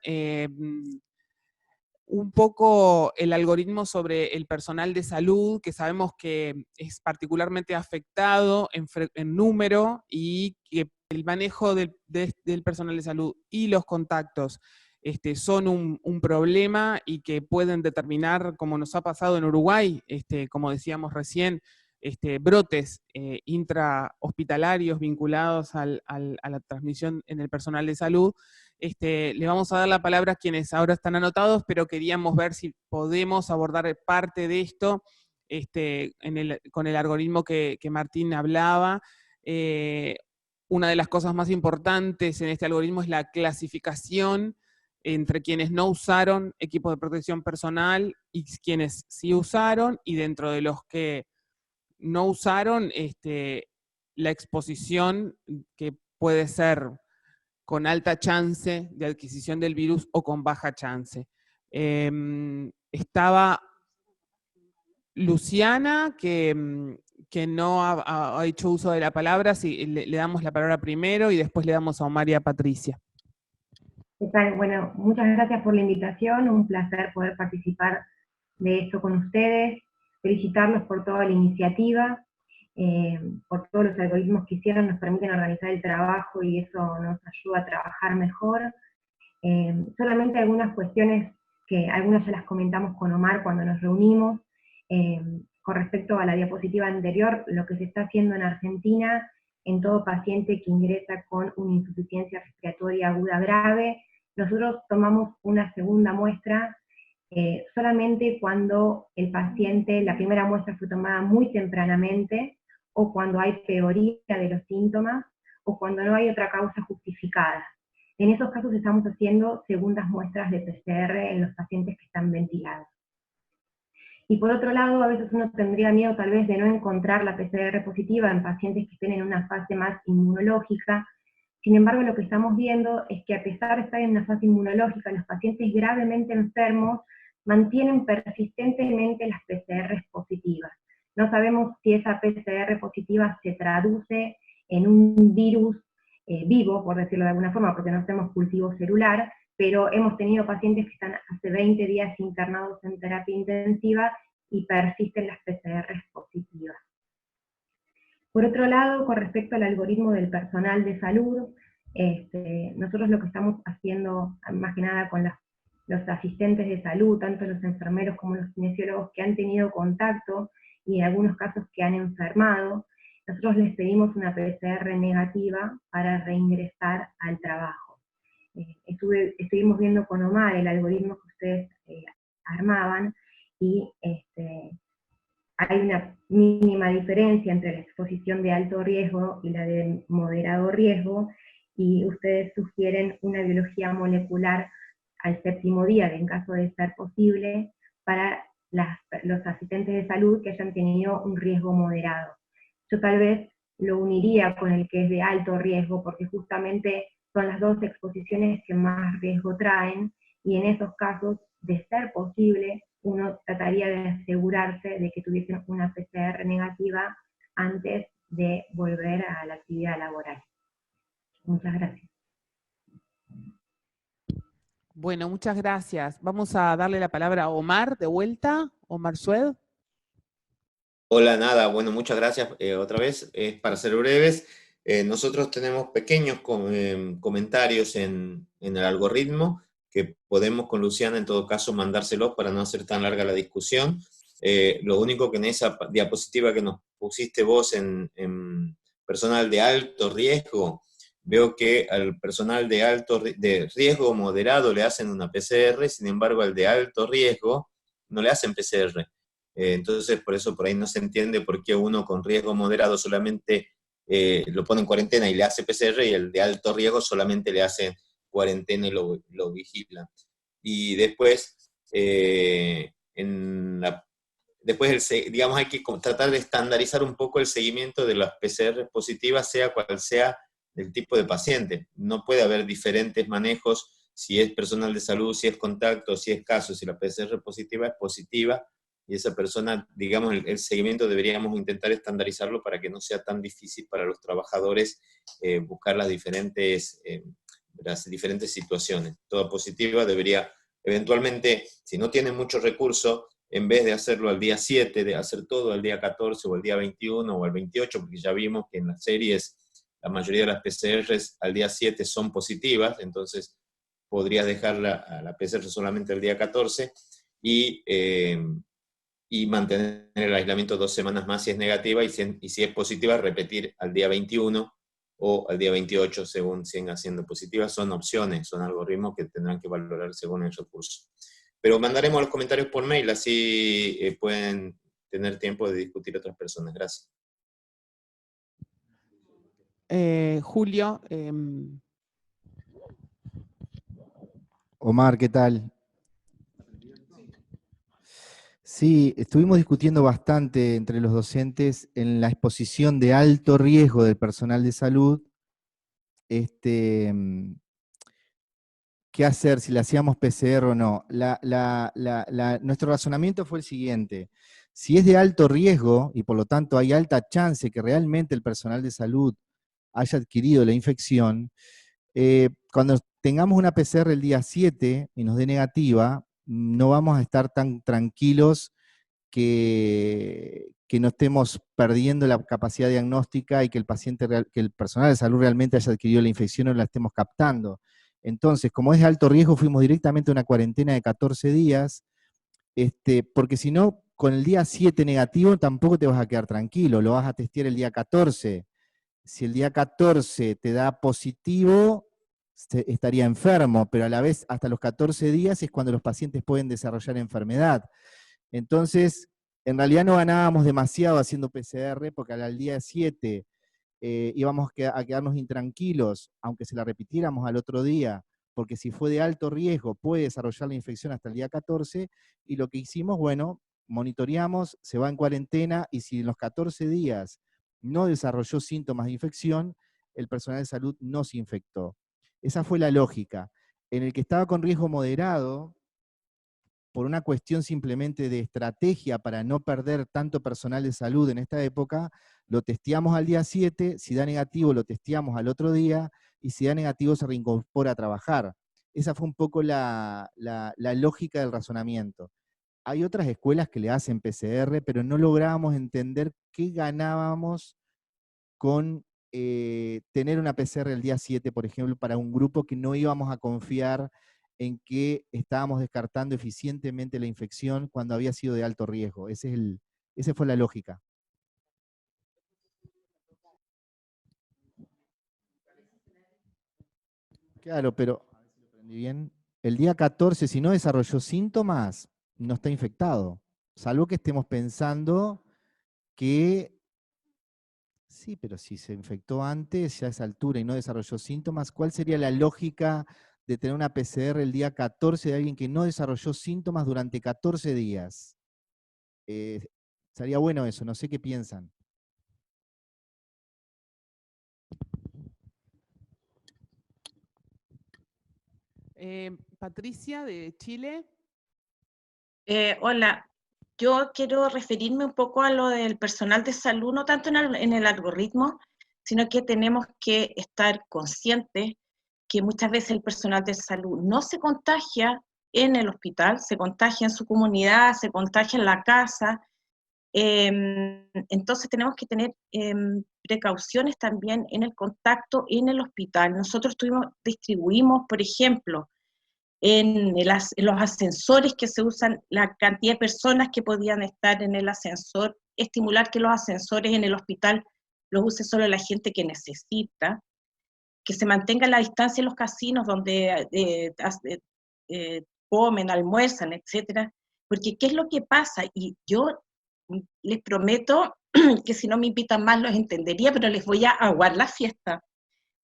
un poco el algoritmo sobre el personal de salud, que sabemos que es particularmente afectado en número, y que el manejo del personal de salud y los contactos son un problema, y que pueden determinar, como nos ha pasado en Uruguay, como decíamos recién, brotes intrahospitalarios vinculados a la transmisión en el personal de salud. Le vamos a dar la palabra a quienes ahora están anotados, pero queríamos ver si podemos abordar parte de esto con el algoritmo que Martín hablaba. Una de las cosas más importantes en este algoritmo es la clasificación entre quienes no usaron equipos de protección personal y quienes sí usaron, y dentro de los que no usaron, la exposición, que puede ser con alta chance de adquisición del virus o con baja chance. Estaba Luciana, que no ha hecho uso de la palabra. Sí, le damos la palabra primero y después le damos a Omar y a Patricia. ¿Qué tal? Bueno, muchas gracias por la invitación, un placer poder participar de esto con ustedes, felicitarlos por toda la iniciativa, por todos los algoritmos que hicieron, nos permiten organizar el trabajo y eso nos ayuda a trabajar mejor. Solamente algunas cuestiones que algunas ya las comentamos con Omar cuando nos reunimos, con respecto a la diapositiva anterior, lo que se está haciendo en Argentina en todo paciente que ingresa con una insuficiencia respiratoria aguda grave. Nosotros tomamos una segunda muestra solamente cuando el paciente, la primera muestra fue tomada muy tempranamente, o cuando hay peoría de los síntomas, o cuando no hay otra causa justificada. En esos casos estamos haciendo segundas muestras de PCR en los pacientes que están ventilados. Y por otro lado, a veces uno tendría miedo tal vez de no encontrar la PCR positiva en pacientes que estén en una fase más inmunológica. Sin embargo, lo que estamos viendo es que a pesar de estar en una fase inmunológica, los pacientes gravemente enfermos mantienen persistentemente las PCR positivas. No sabemos si esa PCR positiva se traduce en un virus vivo, por decirlo de alguna forma, porque no hacemos cultivo celular, pero hemos tenido pacientes que están hace 20 días internados en terapia intensiva y persisten las PCR positivas. Por otro lado, con respecto al algoritmo del personal de salud, nosotros lo que estamos haciendo, más que nada con los asistentes de salud, tanto los enfermeros como los kinesiólogos que han tenido contacto, y en algunos casos que han enfermado, nosotros les pedimos una PCR negativa para reingresar al trabajo. Estuvimos viendo con Omar el algoritmo que ustedes armaban, y hay una mínima diferencia entre la exposición de alto riesgo y la de moderado riesgo, y ustedes sugieren una biología molecular al 7º día, en caso de ser posible, para los asistentes de salud que hayan tenido un riesgo moderado. Yo tal vez lo uniría con el que es de alto riesgo, porque justamente son las dos exposiciones que más riesgo traen, y en esos casos, de ser posible, uno trataría de asegurarse de que tuviesen una PCR negativa antes de volver a la actividad laboral. Muchas gracias. Bueno, muchas gracias. Vamos a darle la palabra a Omar de vuelta. Omar Sued. Hola, nada, bueno, muchas gracias otra vez. Para ser breves, nosotros tenemos pequeños comentarios en el algoritmo que podemos con Luciana en todo caso mandárselos para no hacer tan larga la discusión. Lo único que en esa diapositiva que nos pusiste vos en personal de alto riesgo, veo que al personal de riesgo moderado le hacen una PCR, sin embargo al de alto riesgo no le hacen PCR. Entonces, por eso por ahí no se entiende por qué uno con riesgo moderado solamente lo pone en cuarentena y le hace PCR, y el de alto riesgo solamente le hace cuarentena y lo vigila. Y después, digamos, hay que tratar de estandarizar un poco el seguimiento de las PCR positivas, sea cual sea el tipo de paciente. No puede haber diferentes manejos, si es personal de salud, si es contacto, si es caso. Si la PCR positiva es positiva, y esa persona, digamos, el seguimiento deberíamos intentar estandarizarlo para que no sea tan difícil para los trabajadores buscar las diferentes situaciones. Toda positiva debería, eventualmente, si no tienen mucho recurso, en vez de hacerlo al día 7, de hacer todo al día 14 o al día 21 o al 28, porque ya vimos que en las series la mayoría de las PCRs al día 7 son positivas, entonces podrías dejar a la PCR solamente el día 14 y mantener el aislamiento 2 semanas más si es negativa, y si es positiva, repetir al día 21 o al día 28, según sigan siendo positivas. Son opciones, son algoritmos que tendrán que valorar según el recurso. Pero mandaremos los comentarios por mail, así pueden tener tiempo de discutir otras personas. Gracias. Julio. Omar, ¿qué tal? Sí, estuvimos discutiendo bastante entre los docentes en la exposición de alto riesgo del personal de salud, qué hacer, si le hacíamos PCR o no. Nuestro razonamiento fue el siguiente: si es de alto riesgo, y por lo tanto hay alta chance que realmente el personal de salud haya adquirido la infección, cuando tengamos una PCR el día 7 y nos dé negativa, no vamos a estar tan tranquilos que no estemos perdiendo la capacidad diagnóstica y que el personal de salud realmente haya adquirido la infección o la estemos captando. Entonces, como es de alto riesgo, fuimos directamente a una cuarentena de 14 días, porque si no, con el día 7 negativo tampoco te vas a quedar tranquilo, lo vas a testear el día 14. Si el día 14 te da positivo, estaría enfermo, pero a la vez hasta los 14 días es cuando los pacientes pueden desarrollar enfermedad. Entonces, en realidad no ganábamos demasiado haciendo PCR, porque al día 7 íbamos a quedarnos intranquilos, aunque se la repitiéramos al otro día, porque si fue de alto riesgo puede desarrollar la infección hasta el día 14, y lo que hicimos, bueno, monitoreamos, se va en cuarentena, y si en los 14 días no desarrolló síntomas de infección, el personal de salud no se infectó. Esa fue la lógica. En el que estaba con riesgo moderado, por una cuestión simplemente de estrategia para no perder tanto personal de salud en esta época, lo testeamos al día 7, si da negativo lo testeamos al otro día, y si da negativo se reincorpora a trabajar. Esa fue un poco la lógica del razonamiento. Hay otras escuelas que le hacen PCR, pero no lográbamos entender qué ganábamos con tener una PCR el día 7, por ejemplo, para un grupo que no íbamos a confiar en que estábamos descartando eficientemente la infección cuando había sido de alto riesgo. Esa fue la lógica. Claro, pero a ver si lo aprendí bien. El día 14, si no desarrolló síntomas, no está infectado. Salvo que estemos pensando que sí, pero si se infectó antes, ya a esa altura, y no desarrolló síntomas, ¿cuál sería la lógica de tener una PCR el día 14 de alguien que no desarrolló síntomas durante 14 días? Sería bueno eso, no sé qué piensan. Patricia, de Chile. Hola, yo quiero referirme un poco a lo del personal de salud, no tanto en el algoritmo, sino que tenemos que estar conscientes que muchas veces el personal de salud no se contagia en el hospital, se contagia en su comunidad, se contagia en la casa. Entonces tenemos que tener precauciones también en el contacto en el hospital. Nosotros distribuimos, por ejemplo, en los ascensores que se usan, la cantidad de personas que podían estar en el ascensor, estimular que los ascensores en el hospital los use solo la gente que necesita, que se mantenga la distancia en los casinos donde comen, almuerzan, etcétera, porque ¿qué es lo que pasa? Y yo les prometo que si no me invitan más los entendería, pero les voy a aguar la fiesta,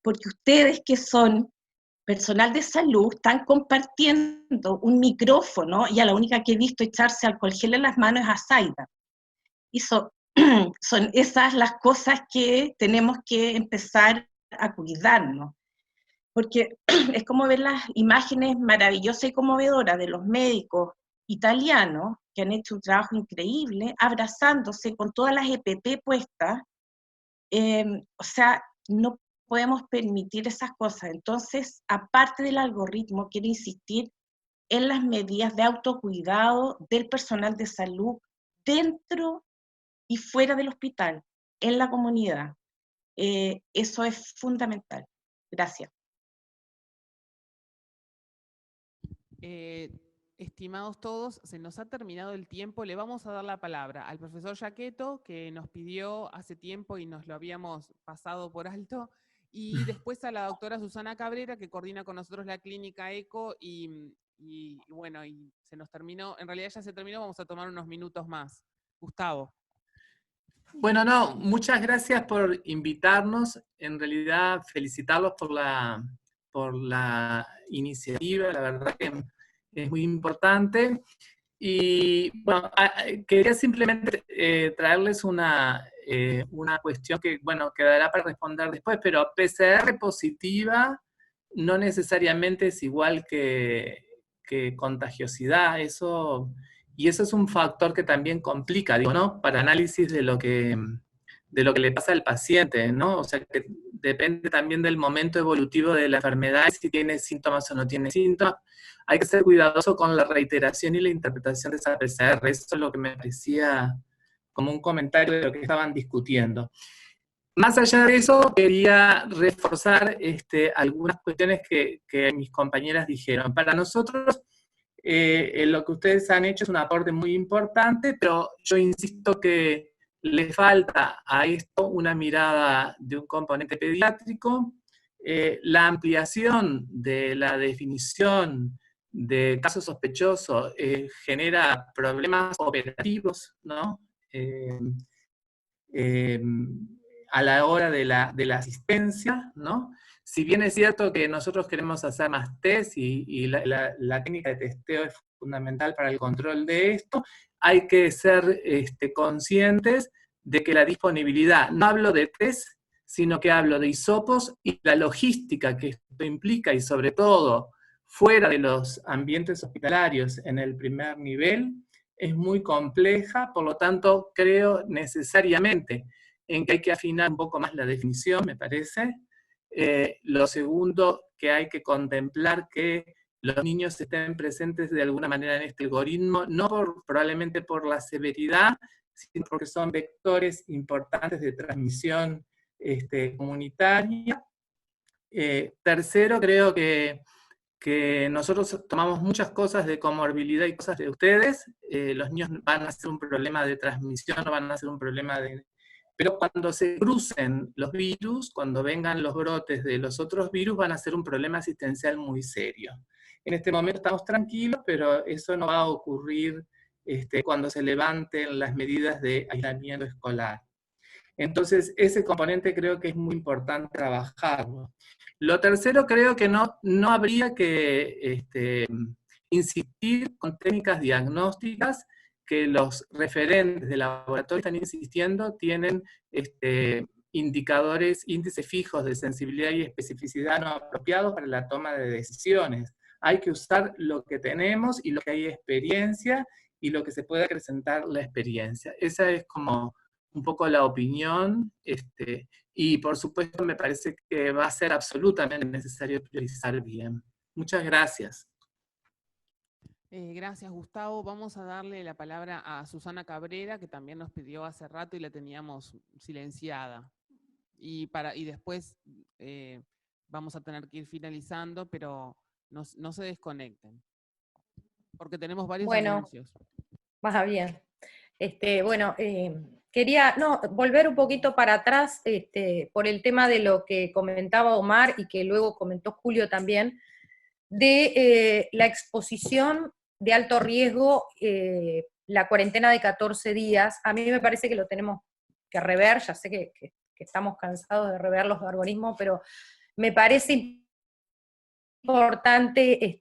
porque ustedes que son personal de salud están compartiendo un micrófono, y a la única que he visto echarse alcohol gel en las manos es a Zaida. Y son esas las cosas que tenemos que empezar a cuidarnos, porque es como ver las imágenes maravillosas y conmovedoras de los médicos italianos que han hecho un trabajo increíble, abrazándose con todas las EPP puestas. O sea, no podemos permitir esas cosas. Entonces, aparte del algoritmo, quiero insistir en las medidas de autocuidado del personal de salud dentro y fuera del hospital, en la comunidad. Eso es fundamental. Gracias. Estimados todos, se nos ha terminado el tiempo. Le vamos a dar la palabra al profesor Giacchetto, que nos pidió hace tiempo y nos lo habíamos pasado por alto, y después a la doctora Susana Cabrera, que coordina con nosotros la clínica ECO, y bueno, y se nos terminó, en realidad ya se terminó, vamos a tomar unos minutos más. Gustavo. Bueno, no, muchas gracias por invitarnos. En realidad, felicitarlos por la iniciativa, la verdad que es muy importante. Y bueno, quería simplemente traerles una cuestión que, bueno, quedará para responder después, pero PCR positiva no necesariamente es igual que contagiosidad, y eso es un factor que también complica, digo, ¿no? Para análisis de lo que le pasa al paciente, ¿no? O sea, que depende también del momento evolutivo de la enfermedad, si tiene síntomas o no tiene síntomas. Hay que ser cuidadoso con la reiteración y la interpretación de esa PCR. Eso es lo que me parecía como un comentario de lo que estaban discutiendo. Más allá de eso, quería reforzar algunas cuestiones que mis compañeras dijeron. Para nosotros, lo que ustedes han hecho es un aporte muy importante, pero yo insisto que le falta a esto una mirada de un componente pediátrico, la ampliación de la definición de caso sospechoso genera problemas operativos, ¿no? A la hora de la asistencia, ¿no? Si bien es cierto que nosotros queremos hacer más test y la técnica de testeo es fundamental para el control de esto, hay que ser conscientes de que la disponibilidad, no hablo de test, sino que hablo de hisopos y la logística que esto implica, y sobre todo fuera de los ambientes hospitalarios en el primer nivel, es muy compleja. Por lo tanto, creo necesariamente en que hay que afinar un poco más la definición, me parece. Lo segundo, que hay que contemplar que los niños estén presentes de alguna manera en este algoritmo, no probablemente por la severidad, sino porque son vectores importantes de transmisión comunitaria. Tercero, creo que nosotros tomamos muchas cosas de comorbilidad y cosas de ustedes. Los niños van a ser un problema de transmisión, no van a ser un problema de... Pero cuando se crucen los virus, cuando vengan los brotes de los otros virus, van a ser un problema asistencial muy serio. En este momento estamos tranquilos, pero eso no va a ocurrir cuando se levanten las medidas de aislamiento escolar. Entonces, ese componente creo que es muy importante trabajarlo. Lo tercero, creo que no habría que insistir con técnicas diagnósticas, que los referentes del laboratorio están insistiendo, tienen índices fijos de sensibilidad y especificidad no apropiados para la toma de decisiones. Hay que usar lo que tenemos y lo que hay experiencia y lo que se puede acrecentar la experiencia. Esa es como un poco la opinión, y por supuesto me parece que va a ser absolutamente necesario priorizar bien. Muchas gracias. Gracias, Gustavo. Vamos a darle la palabra a Susana Cabrera, que también nos pidió hace rato y la teníamos silenciada. Y después vamos a tener que ir finalizando, pero no se desconecten, porque tenemos varios anuncios. Más bien. Quería volver un poquito para atrás por el tema de lo que comentaba Omar y que luego comentó Julio también, de la exposición de alto riesgo, la cuarentena de 14 días. A mí me parece que lo tenemos que rever, ya sé que estamos cansados de rever los algoritmos, pero me parece importante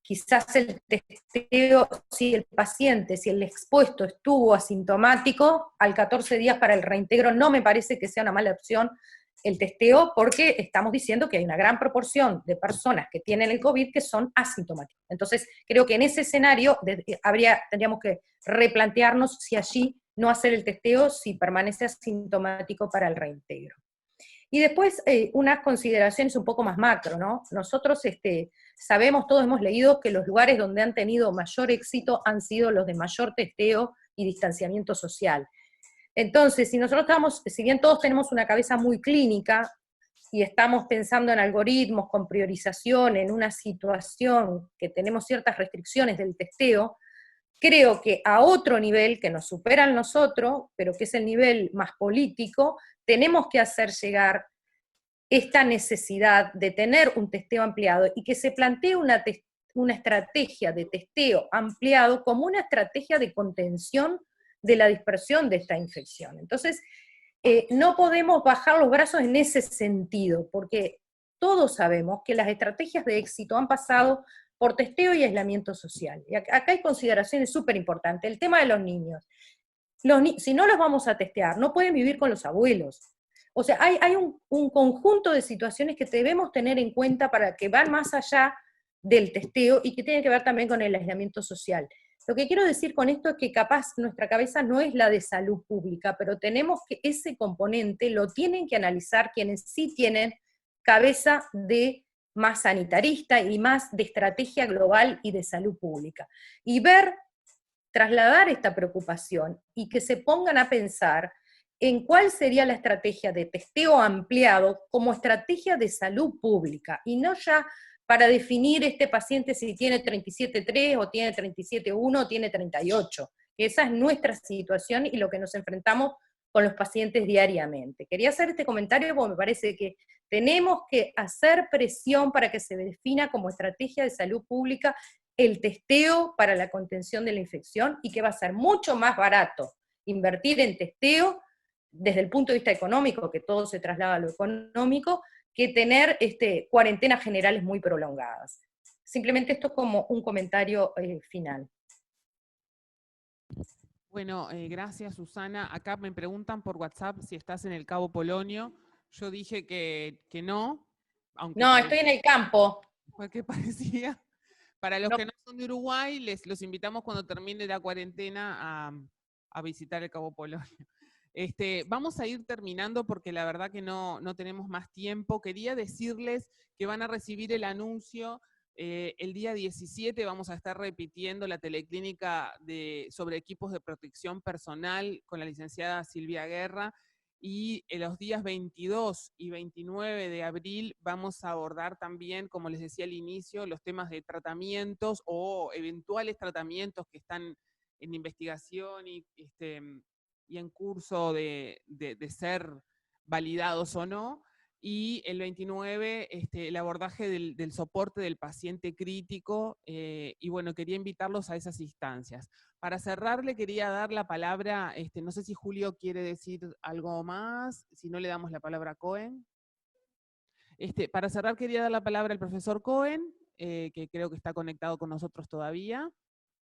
quizás el testeo, si el paciente, si el expuesto estuvo asintomático, al 14 días para el reintegro no me parece que sea una mala opción el testeo, porque estamos diciendo que hay una gran proporción de personas que tienen el COVID que son asintomáticos. Entonces, creo que en ese escenario tendríamos que replantearnos si allí no hacer el testeo si permanece asintomático para el reintegro. Y después, unas consideraciones un poco más macro, ¿no? Nosotros sabemos, todos hemos leído que los lugares donde han tenido mayor éxito han sido los de mayor testeo y distanciamiento social. Entonces, si bien todos tenemos una cabeza muy clínica y estamos pensando en algoritmos, con priorización, en una situación que tenemos ciertas restricciones del testeo, creo que a otro nivel que nos superan nosotros, pero que es el nivel más político, tenemos que hacer llegar esta necesidad de tener un testeo ampliado y que se plantee una estrategia de testeo ampliado como una estrategia de contención de la dispersión de esta infección. Entonces, no podemos bajar los brazos en ese sentido, porque todos sabemos que las estrategias de éxito han pasado por testeo y aislamiento social. Y acá hay consideraciones súper importantes. El tema de los niños. Si no los vamos a testear, no pueden vivir con los abuelos. O sea, hay un conjunto de situaciones que debemos tener en cuenta para que van más allá del testeo y que tienen que ver también con el aislamiento social. Lo que quiero decir con esto es que capaz nuestra cabeza no es la de salud pública, pero tenemos que ese componente lo tienen que analizar quienes sí tienen cabeza de más sanitarista y más de estrategia global y de salud pública. Y trasladar esta preocupación y que se pongan a pensar en cuál sería la estrategia de testeo ampliado como estrategia de salud pública, y no ya para definir este paciente si tiene 37.3 o tiene 37.1 o tiene 38. Esa es nuestra situación y lo que nos enfrentamos con los pacientes diariamente. Quería hacer este comentario porque me parece que tenemos que hacer presión para que se defina como estrategia de salud pública el testeo para la contención de la infección, y que va a ser mucho más barato invertir en testeo desde el punto de vista económico, que todo se traslada a lo económico, que tener cuarentenas generales muy prolongadas. Simplemente esto como un comentario final. Bueno, gracias, Susana. Acá me preguntan por WhatsApp si estás en el Cabo Polonio. Yo dije que no. Aunque no, estoy en el campo. ¿Qué parecía? Para los que no son de Uruguay, los invitamos cuando termine la cuarentena a visitar el Cabo Polonio. Vamos a ir terminando porque la verdad que no tenemos más tiempo. Quería decirles que van a recibir el anuncio el día 17, vamos a estar repitiendo la teleclínica sobre equipos de protección personal con la licenciada Silvia Guerra, y en los días 22 y 29 de abril vamos a abordar también, como les decía al inicio, los temas de tratamientos o eventuales tratamientos que están en investigación y en curso de ser validados o no, y el 29 el abordaje del soporte del paciente crítico, y bueno, quería invitarlos a esas instancias. Para cerrar, le quería dar la palabra, no sé si Julio quiere decir algo más, si no le damos la palabra a Cohen. Para cerrar quería dar la palabra al profesor Cohen, que creo que está conectado con nosotros todavía.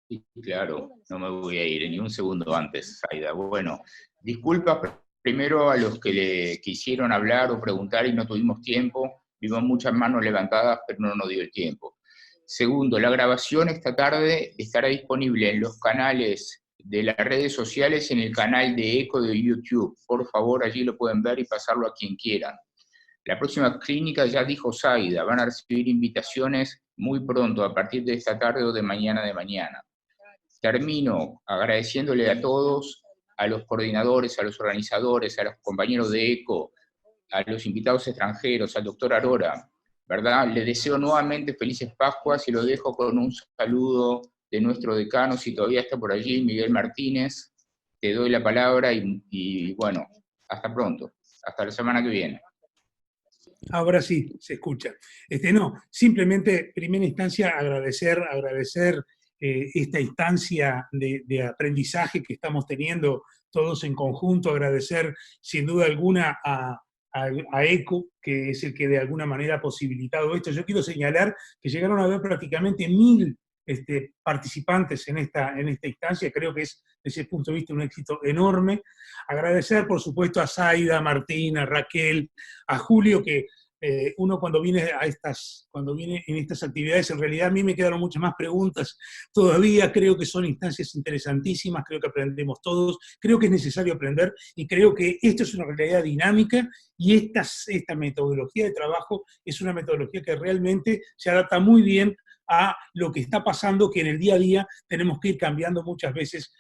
Sí, claro, no me voy a ir ni un segundo antes, Zaida. Bueno, disculpas primero a los que le quisieron hablar o preguntar y no tuvimos tiempo. Vimos muchas manos levantadas, pero no nos dio el tiempo. Segundo, la grabación esta tarde estará disponible en los canales de las redes sociales en el canal de ECO de YouTube. Por favor, allí lo pueden ver y pasarlo a quien quieran. La próxima clínica, ya dijo Zaida, van a recibir invitaciones muy pronto, a partir de esta tarde o de mañana. Termino agradeciéndole a todos, a los coordinadores, a los organizadores, a los compañeros de ECO, a los invitados extranjeros, al doctor Arora, ¿verdad? Le deseo nuevamente felices Pascuas y lo dejo con un saludo de nuestro decano, si todavía está por allí, Miguel Martínez. Te doy la palabra y bueno, hasta pronto, hasta la semana que viene. Ahora sí, se escucha. No, simplemente, primera instancia, agradecer esta instancia de aprendizaje que estamos teniendo todos en conjunto, agradecer sin duda alguna a ECO, que es el que de alguna manera ha posibilitado esto. Yo quiero señalar que llegaron a haber prácticamente 1000 participantes en esta instancia, creo que es desde ese punto de vista un éxito enorme. Agradecer por supuesto a Zaida, a Martín, a Raquel, a Julio, que uno cuando viene en estas actividades, en realidad a mí me quedaron muchas más preguntas todavía, creo que son instancias interesantísimas, creo que aprendemos todos, creo que es necesario aprender y creo que esto es una realidad dinámica y esta metodología de trabajo es una metodología que realmente se adapta muy bien a lo que está pasando, que en el día a día tenemos que ir cambiando muchas veces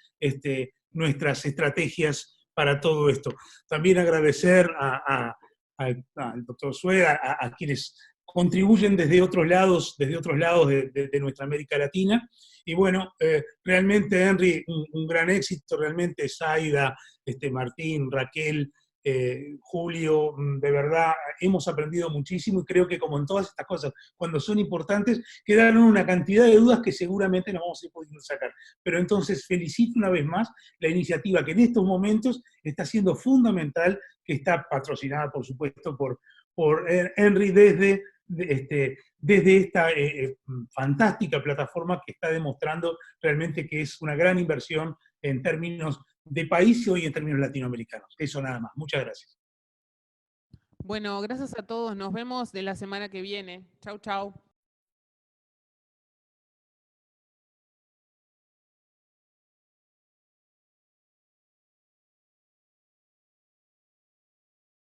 nuestras estrategias para todo esto. También agradecer al doctor Sueda, a quienes contribuyen desde otros lados de nuestra América Latina. Y bueno, realmente, Henry, un gran éxito, realmente, Zaida, Martín, Raquel, Julio, de verdad, hemos aprendido muchísimo y creo que como en todas estas cosas, cuando son importantes, quedaron una cantidad de dudas que seguramente nos vamos a ir pudiendo sacar. Pero entonces felicito una vez más la iniciativa que en estos momentos está siendo fundamental, que está patrocinada, por supuesto, por Henry desde esta fantástica plataforma que está demostrando realmente que es una gran inversión en términos de país y hoy en términos latinoamericanos. Eso nada más. Muchas gracias. Bueno, gracias a todos. Nos vemos de la semana que viene. Chau, chau.